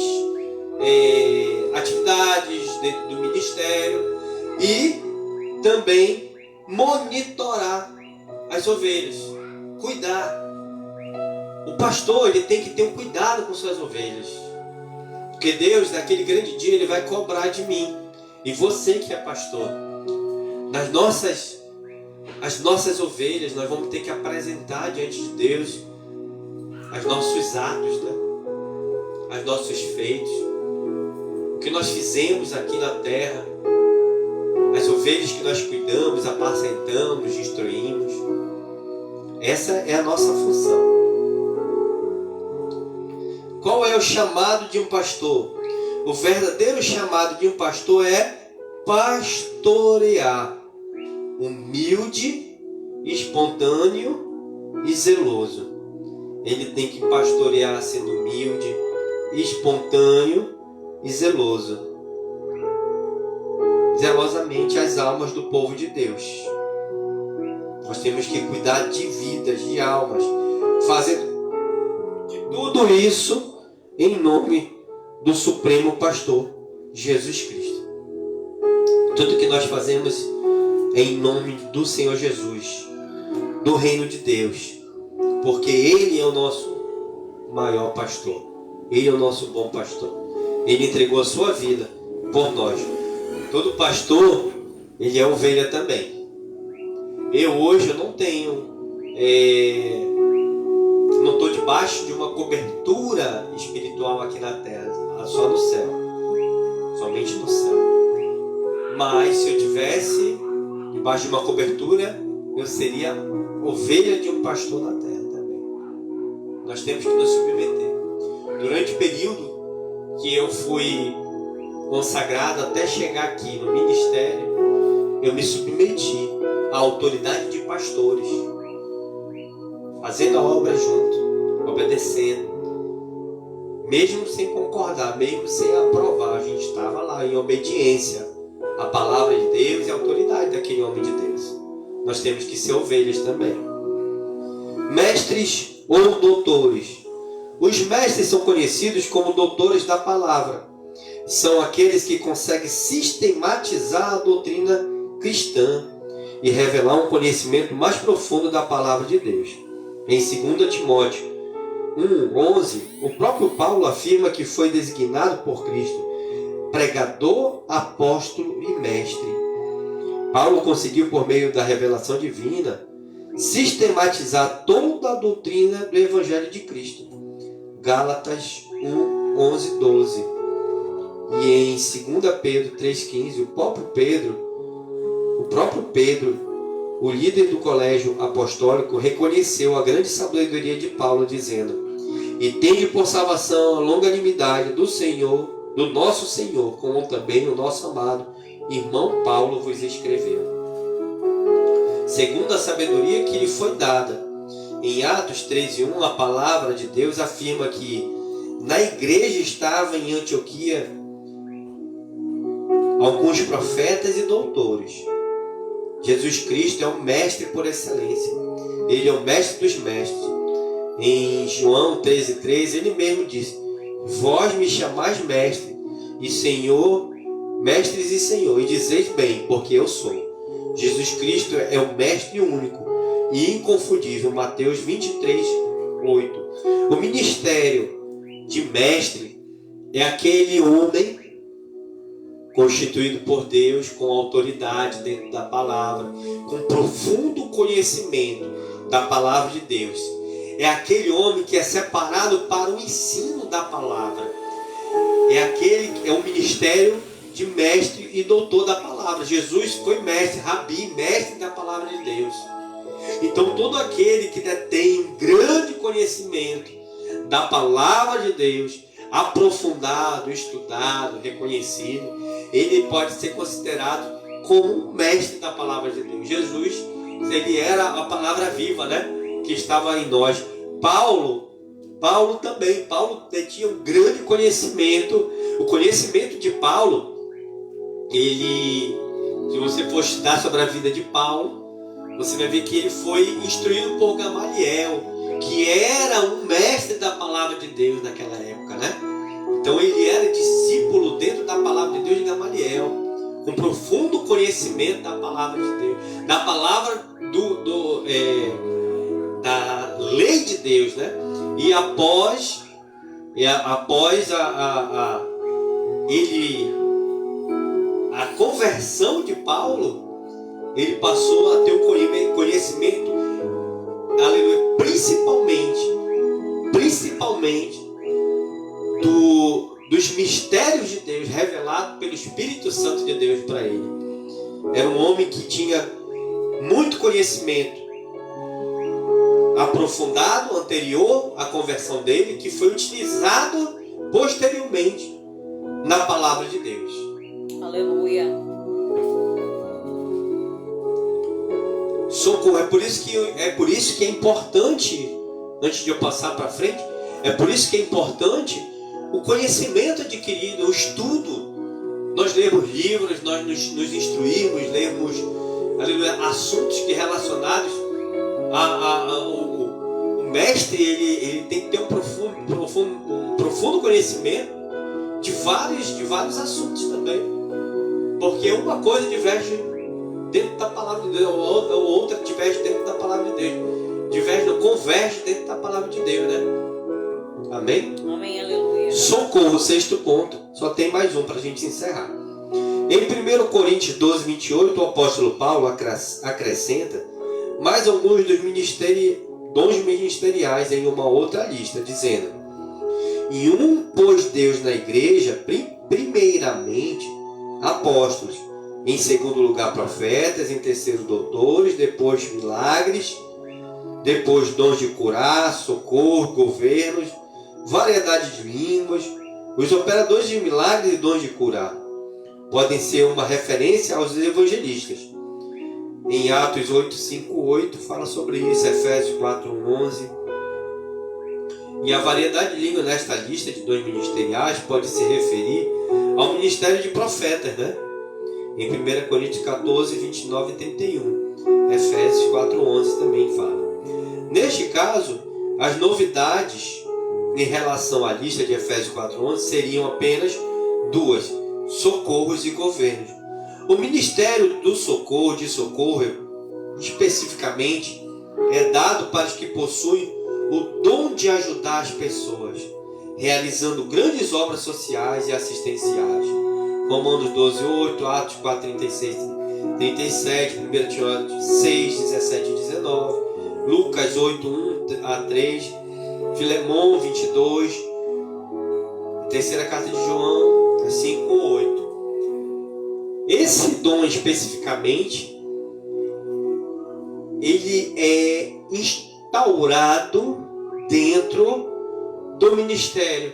atividades dentro do ministério, e também monitorar as ovelhas, cuidar. O pastor, ele tem que ter um cuidado com suas ovelhas. Porque Deus, naquele grande dia, ele vai cobrar de mim. E você que é pastor, as nossas ovelhas, nós vamos ter que apresentar diante de Deus os nossos atos, né? Os nossos feitos, o que nós fizemos aqui na terra, as ovelhas que nós cuidamos, apacentamos, instruímos. Essa é a nossa função. Qual é o chamado de um pastor? O verdadeiro chamado de um pastor é pastorear. Humilde, espontâneo e zeloso. Ele tem que pastorear sendo humilde, espontâneo e zeloso. Zelosamente as almas do povo de Deus. Nós temos que cuidar de vidas, de almas, fazendo tudo isso em nome do Supremo Pastor Jesus Cristo. Tudo que nós fazemos é em nome do Senhor Jesus, do reino de Deus, porque Ele é o nosso maior pastor, Ele é o nosso bom pastor. Ele entregou a sua vida por nós. Todo pastor, ele é ovelha também. Eu hoje não tenho, não estou debaixo de uma cobertura espiritual aqui na terra, só no céu, somente no céu. Mas se eu tivesse debaixo de uma cobertura, eu seria ovelha de um pastor na terra também. Nós temos que nos submeter. Durante o período que eu fui consagrado até chegar aqui no ministério, eu me submeti à autoridade de pastores, fazendo a obra junto, obedecendo, mesmo sem concordar, mesmo sem aprovar. A gente estava lá em obediência à palavra de Deus e à autoridade daquele homem de Deus. Nós temos que ser ovelhas também. Mestres ou doutores. Os mestres são conhecidos como doutores da palavra. São aqueles que conseguem sistematizar a doutrina cristã e revelar um conhecimento mais profundo da palavra de Deus. Em 2 Timóteo 1:11, o próprio Paulo afirma que foi designado por Cristo pregador, apóstolo e mestre. Paulo conseguiu, por meio da revelação divina, sistematizar toda a doutrina do Evangelho de Cristo. Gálatas 1:11-12. E em 2 Pedro 3,15, o próprio Pedro, o líder do colégio apostólico, reconheceu a grande sabedoria de Paulo, dizendo: e tende por salvação a longanimidade do Senhor, do nosso Senhor, como também o nosso amado irmão Paulo vos escreveu. Segundo a sabedoria que lhe foi dada. Em Atos 13:1, a palavra de Deus afirma que na igreja estava em Antioquia alguns profetas e doutores. Jesus Cristo é o mestre por excelência. Ele é o mestre dos mestres. Em João 13:13, ele mesmo disse: vós me chamais mestre e Senhor, mestres e Senhor, e dizeis bem, porque eu sou. Jesus Cristo é o mestre único e inconfundível. Mateus 23:8. O ministério de mestre é aquele homem constituído por Deus com autoridade dentro da palavra, com profundo conhecimento da palavra de Deus. É aquele homem que é separado para o ensino da palavra. É um ministério de mestre e doutor da palavra. Jesus foi mestre, rabi, mestre da palavra de Deus. Então todo aquele que detém um grande conhecimento da palavra de Deus, aprofundado, estudado, reconhecido, ele pode ser considerado como mestre da palavra de Deus. Jesus, ele era a palavra viva, né, que estava em nós. Paulo também. Paulo tinha um grande conhecimento. O conhecimento de Paulo, se você for estudar sobre a vida de Paulo, você vai ver que ele foi instruído por Gamaliel, que era um mestre da palavra de Deus naquela época, né? Então ele era discípulo dentro da palavra de Deus de Gamaliel, com profundo conhecimento da palavra de Deus, da palavra da lei de Deus, né? E após a conversão de Paulo, ele passou a ter o conhecimento, aleluia, principalmente dos mistérios de Deus revelados pelo Espírito Santo de Deus para ele. Era um homem que tinha muito conhecimento aprofundado, anterior à conversão dele, que foi utilizado posteriormente na palavra de Deus. Aleluia. Socorro. É por isso que é importante, antes de eu passar para frente, é por isso que é importante o conhecimento adquirido, o estudo. Nós lemos livros, nós nos instruímos, lemos, aleluia, assuntos que relacionados o mestre, ele tem que ter um profundo conhecimento de vários assuntos também. Porque uma coisa diverge dentro da palavra de Deus, ou outra diverge dentro da palavra de Deus. Converge dentro da palavra de Deus, né? Amém? Amém, aleluia. Socorro, 6º ponto. Só tem mais um para a gente encerrar. Em 1 Coríntios 12, 28, o apóstolo Paulo acrescenta mais alguns dons ministeriais em uma outra lista, dizendo: e pôs Deus na igreja, primeiramente, apóstolos, em segundo lugar, profetas, em terceiro, doutores, depois, milagres, depois, dons de curar, socorro, governos, variedade de línguas. Os operadores de milagres e dons de curar podem ser uma referência aos evangelistas. Em Atos 8, 5, 8 fala sobre isso, Efésios 4, 11. E a variedade de línguas nesta lista de dons ministeriais pode se referir ao ministério de profetas, né? Em 1 Coríntios 14, 29 e 31. Efésios 4, 11 também fala. Neste caso, as novidades em relação à lista de Efésios 4, 11 seriam apenas duas: socorros e governos. O ministério do socorro, especificamente, é dado para os que possuem o dom de ajudar as pessoas, realizando grandes obras sociais e assistenciais. Romanos 12, 8, Atos 4, 36, 37, 1 Timóteo 6, 17 e 19, Lucas 8, 1 a 3, Filemão 22, terceira carta de João 5, 8. Esse dom especificamente, ele é instaurado dentro do ministério.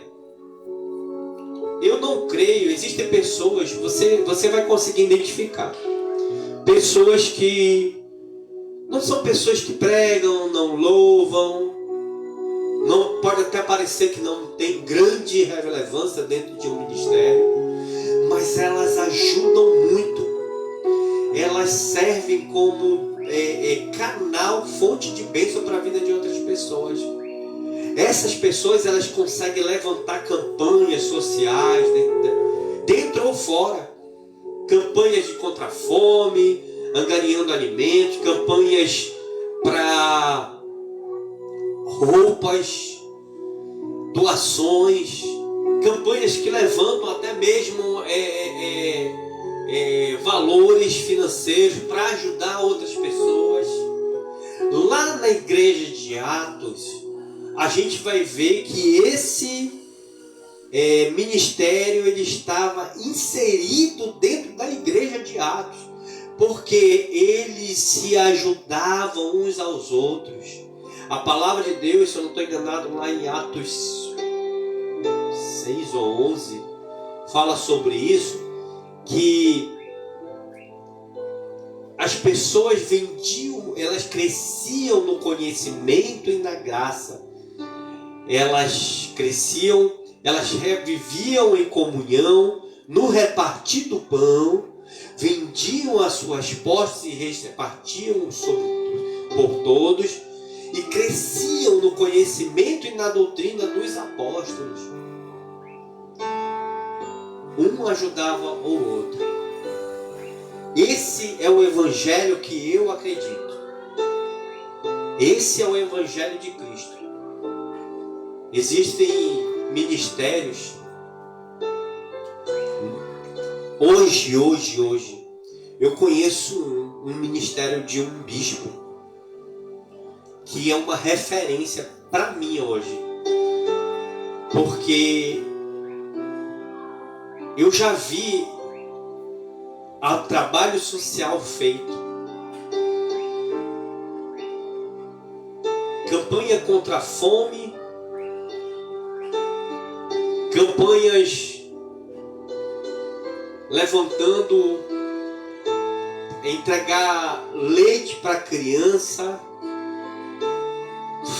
Eu não creio, existem pessoas, você vai conseguir identificar, pessoas que não são pessoas que pregam, não louvam, não pode até parecer que não tem grande relevância dentro de um ministério, mas elas ajudam muito, elas servem como canal, fonte de bênção para a vida de outras pessoas. Essas pessoas, elas conseguem levantar campanhas sociais, dentro ou fora, campanhas de contra a fome, angariando alimentos, campanhas para roupas, doações, campanhas que levantam até mesmo valores financeiros para ajudar outras pessoas. Lá na igreja de Atos, a gente vai ver que esse ministério ele estava inserido dentro da igreja de Atos, porque eles se ajudavam uns aos outros. A palavra de Deus, se eu não estou enganado, lá em Atos 6 ou 11, fala sobre isso, que as pessoas vendiam, elas cresciam no conhecimento e na graça. Elas cresciam, elas viviam em comunhão, no repartir do pão, vendiam as suas posses e repartiam por todos, e cresciam no conhecimento e na doutrina dos apóstolos. Um ajudava o outro. Esse é o evangelho que eu acredito. Esse é o evangelho de Cristo. Existem ministérios. Hoje, eu conheço um ministério de um bispo que é uma referência para mim hoje, porque eu já vi o trabalho social feito, campanha contra a fome, campanhas levantando, entregar leite para criança,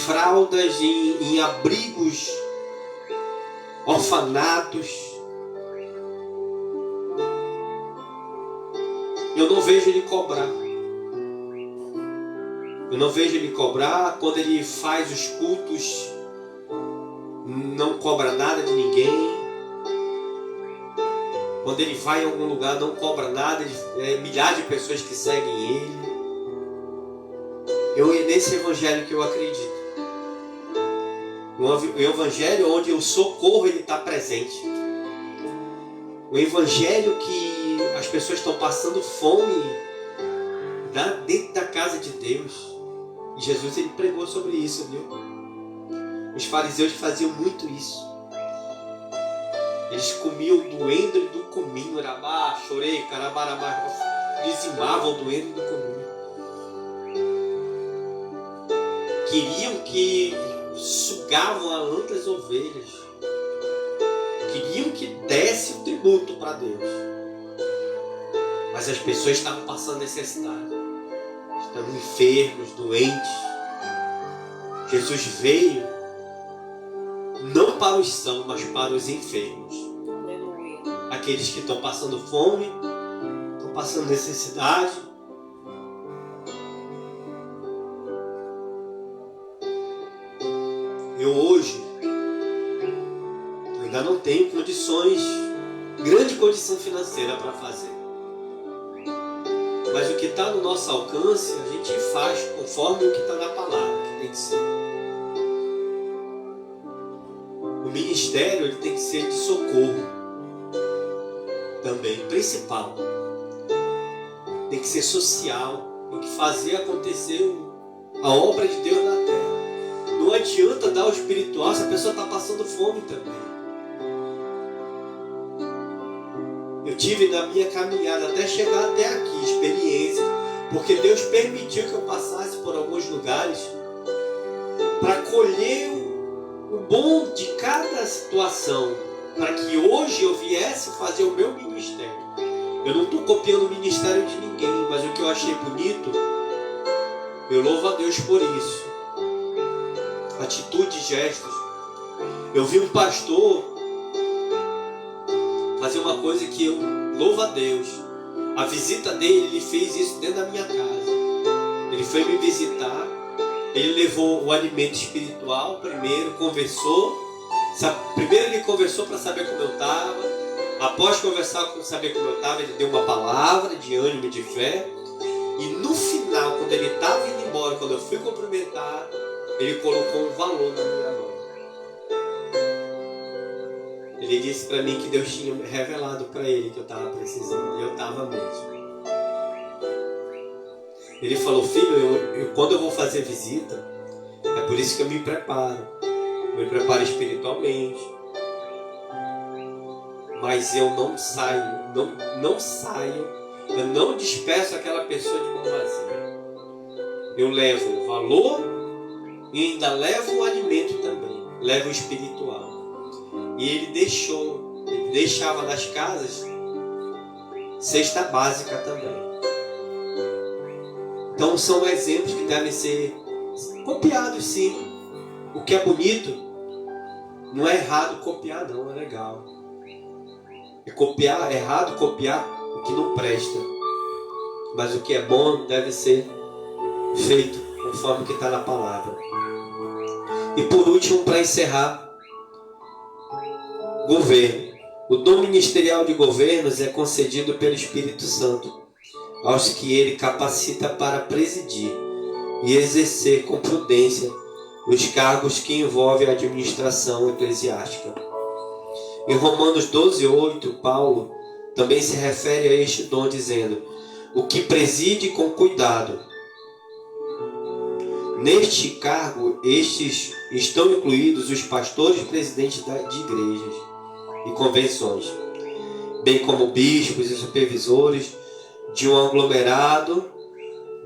fraldas em abrigos, orfanatos. Eu não vejo ele cobrar. Eu não vejo ele cobrar. Quando ele faz os cultos, não cobra nada de ninguém. Quando ele vai em algum lugar, não cobra nada. Milhares de pessoas que seguem ele. É nesse evangelho que eu acredito. O evangelho onde o socorro ele está presente. O evangelho que as pessoas estão passando fome dentro da casa de Deus. E Jesus ele pregou sobre isso, viu? Os fariseus faziam muito isso. Eles comiam do endro e do cominho, rabá, chorei, carabarabá, dizimavam do endro e do cominho. Queriam que sugavam a lã das ovelhas. Queriam que desse o tributo para Deus. Mas as pessoas estavam passando necessidade. Estavam enfermos, doentes. Jesus veio não para os sãos, mas para os enfermos. Aleluia. Aqueles que estão passando fome, estão passando necessidade. Eu hoje ainda não tenho condições, grande condição financeira para fazer. Mas o que está no nosso alcance, a gente faz conforme o que está na palavra, que tem que ser. O ministério ele tem que ser de socorro também, principal. Tem que ser social, tem que fazer acontecer a obra de Deus na terra. Não adianta dar o espiritual se a pessoa está passando fome também. Eu tive na minha caminhada até chegar até aqui, experiência, porque Deus permitiu que eu passasse por alguns lugares para colher o bom de cada situação, para que hoje eu viesse fazer o meu ministério. Eu não estou copiando o ministério de ninguém, mas o que eu achei bonito, eu louvo a Deus por isso. Atitude, gestos. Eu vi um pastor fazer uma coisa que eu louvo a Deus. A visita dele, ele fez isso dentro da minha casa. Ele foi me visitar. Ele levou o alimento espiritual primeiro, conversou. Primeiro ele conversou para saber como eu estava. Após conversar para saber como eu estava, ele deu uma palavra de ânimo e de fé. E no final, quando ele estava indo embora, quando eu fui cumprimentar, ele colocou um valor na minha mão. Ele disse para mim que Deus tinha revelado para ele que eu estava precisando. E eu estava mesmo. Ele falou, filho, quando eu vou fazer visita, é por isso que eu me preparo. Eu me preparo espiritualmente. Mas eu não saio, eu não despeço aquela pessoa de mão vazia. Eu levo o valor e ainda levo o alimento também. Levo o espiritual. E ele deixava nas casas cesta básica também. Então são exemplos que devem ser copiados, sim. O que é bonito, não é errado copiar, não, é legal. É errado copiar o que não presta. Mas o que é bom deve ser feito conforme o que está na palavra. E por último, para encerrar, governo. O dom ministerial de governos é concedido pelo Espírito Santo aos que ele capacita para presidir e exercer com prudência os cargos que envolvem a administração eclesiástica. Em Romanos 12:8, Paulo também se refere a este dom dizendo: o que preside com cuidado. Neste cargo, estes estão incluídos os pastores presidentes de igrejas e convenções, bem como bispos e supervisores de um aglomerado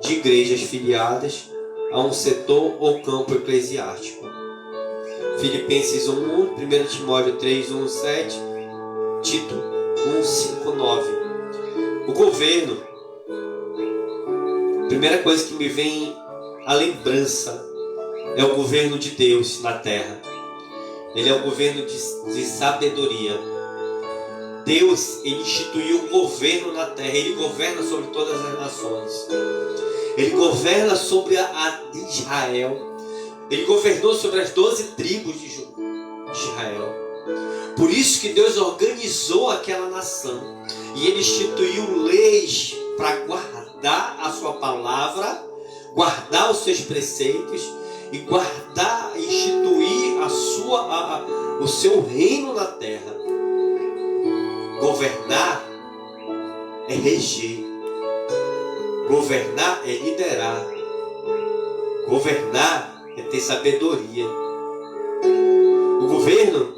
de igrejas filiadas a um setor ou campo eclesiástico. Filipenses 1:1, 1 Timóteo 3:1-7, Tito 1:5-9. O governo, a primeira coisa que me vem à lembrança é o governo de Deus na terra. Ele é um governo de sabedoria. Deus, ele instituiu um governo na terra. Ele governa sobre todas as nações. Ele governa sobre a de Israel. Ele governou sobre as 12 tribos de Israel. Por isso que Deus organizou aquela nação. E ele instituiu leis para guardar a sua palavra, guardar os seus preceitos e guardar, instituir o seu reino na terra. Governar é reger. Governar é liderar. Governar é ter sabedoria. O governo,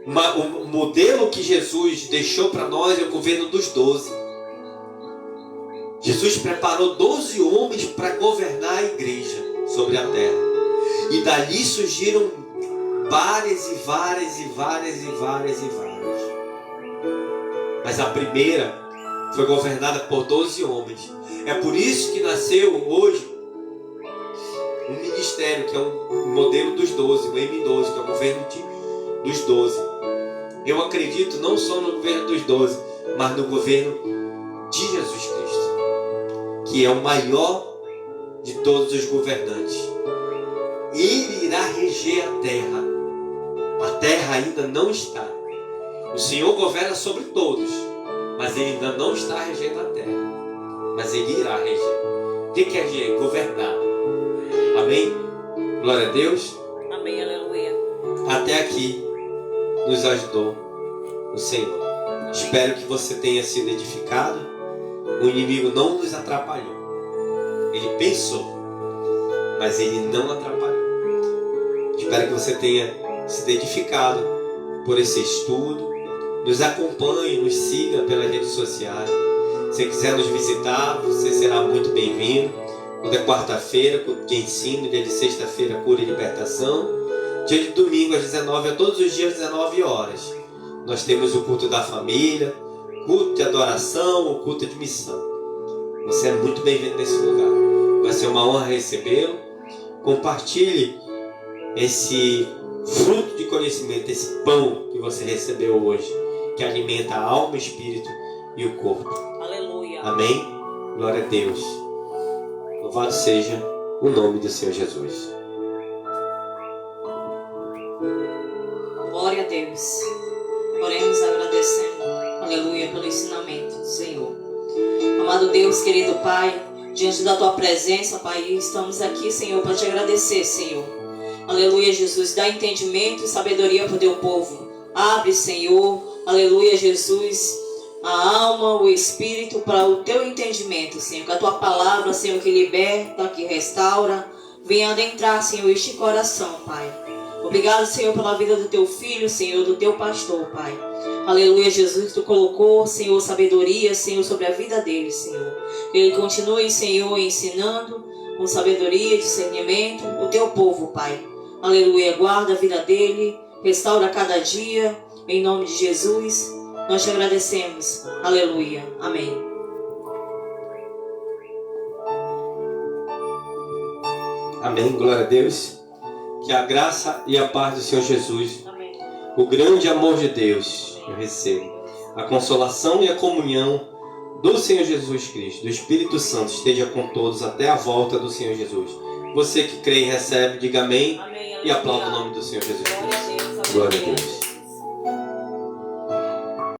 o modelo que Jesus deixou para nós é o governo dos 12. Jesus preparou 12 homens para governar a igreja sobre a terra. E dali surgiram várias. Mas a primeira foi governada por 12 homens. É por isso que nasceu hoje um ministério que é um modelo dos 12, o M12, que é o governo dos 12. Eu acredito não só no governo dos 12, mas no governo de Jesus Cristo, que é o maior de todos os governantes. Ele irá reger a terra. A terra ainda não está. O Senhor governa sobre todos, mas ele ainda não está regendo a terra. Mas ele irá reger. O que é reger? Governar. Amém? Glória a Deus. Amém, aleluia. Até aqui nos ajudou o Senhor. Amém. Espero que você tenha sido edificado. O inimigo não nos atrapalhou. Ele pensou, mas ele não atrapalhou. Espero que você tenha sido edificado por esse estudo. Nos acompanhe, nos siga pelas redes sociais. Se quiser nos visitar, você será muito bem-vindo. Quando é quarta-feira, culto de ensino, dia de sexta-feira, cura e libertação. Dia de domingo, às 19 todos os dias, às 19 horas. Nós temos o culto da família, culto de adoração, o culto de missão. Você é muito bem-vindo nesse lugar. Vai ser uma honra recebê-lo. Compartilhe esse fruto de conhecimento, esse pão que você recebeu hoje, que alimenta a alma, o espírito e o corpo. Aleluia. Amém? Glória a Deus. Louvado seja o nome do Senhor Jesus. Glória a Deus. Oremos agradecendo, aleluia, pelo ensinamento do Senhor. Amado Deus, querido Pai, diante da Tua presença, Pai, estamos aqui, Senhor, para Te agradecer, Senhor. Aleluia, Jesus, dá entendimento e sabedoria para o Teu povo. Abre, Senhor, aleluia, Jesus, a alma, o espírito para o Teu entendimento, Senhor. Que a Tua palavra, Senhor, que liberta, que restaura, venha adentrar, Senhor, este coração, Pai. Obrigado, Senhor, pela vida do Teu filho, Senhor, do Teu pastor, Pai. Aleluia, Jesus, que Tu colocou, Senhor, sabedoria, Senhor, sobre a vida dele, Senhor. Que ele continue, Senhor, ensinando com sabedoria e discernimento o Teu povo, Pai. Aleluia, guarda a vida dele, restaura cada dia, em nome de Jesus. Nós Te agradecemos. Aleluia. Amém. Amém. Glória a Deus. Que a graça e a paz do Senhor Jesus, Amém. o grande amor de Deus, eu recebo. A consolação e a comunhão do Senhor Jesus Cristo, do Espírito Santo, esteja com todos até a volta do Senhor Jesus. Você que crê e recebe, diga amém, Amém. e aplauda o nome do Senhor Jesus Glória a Cristo. Deus. Glória a Aleluia. Deus.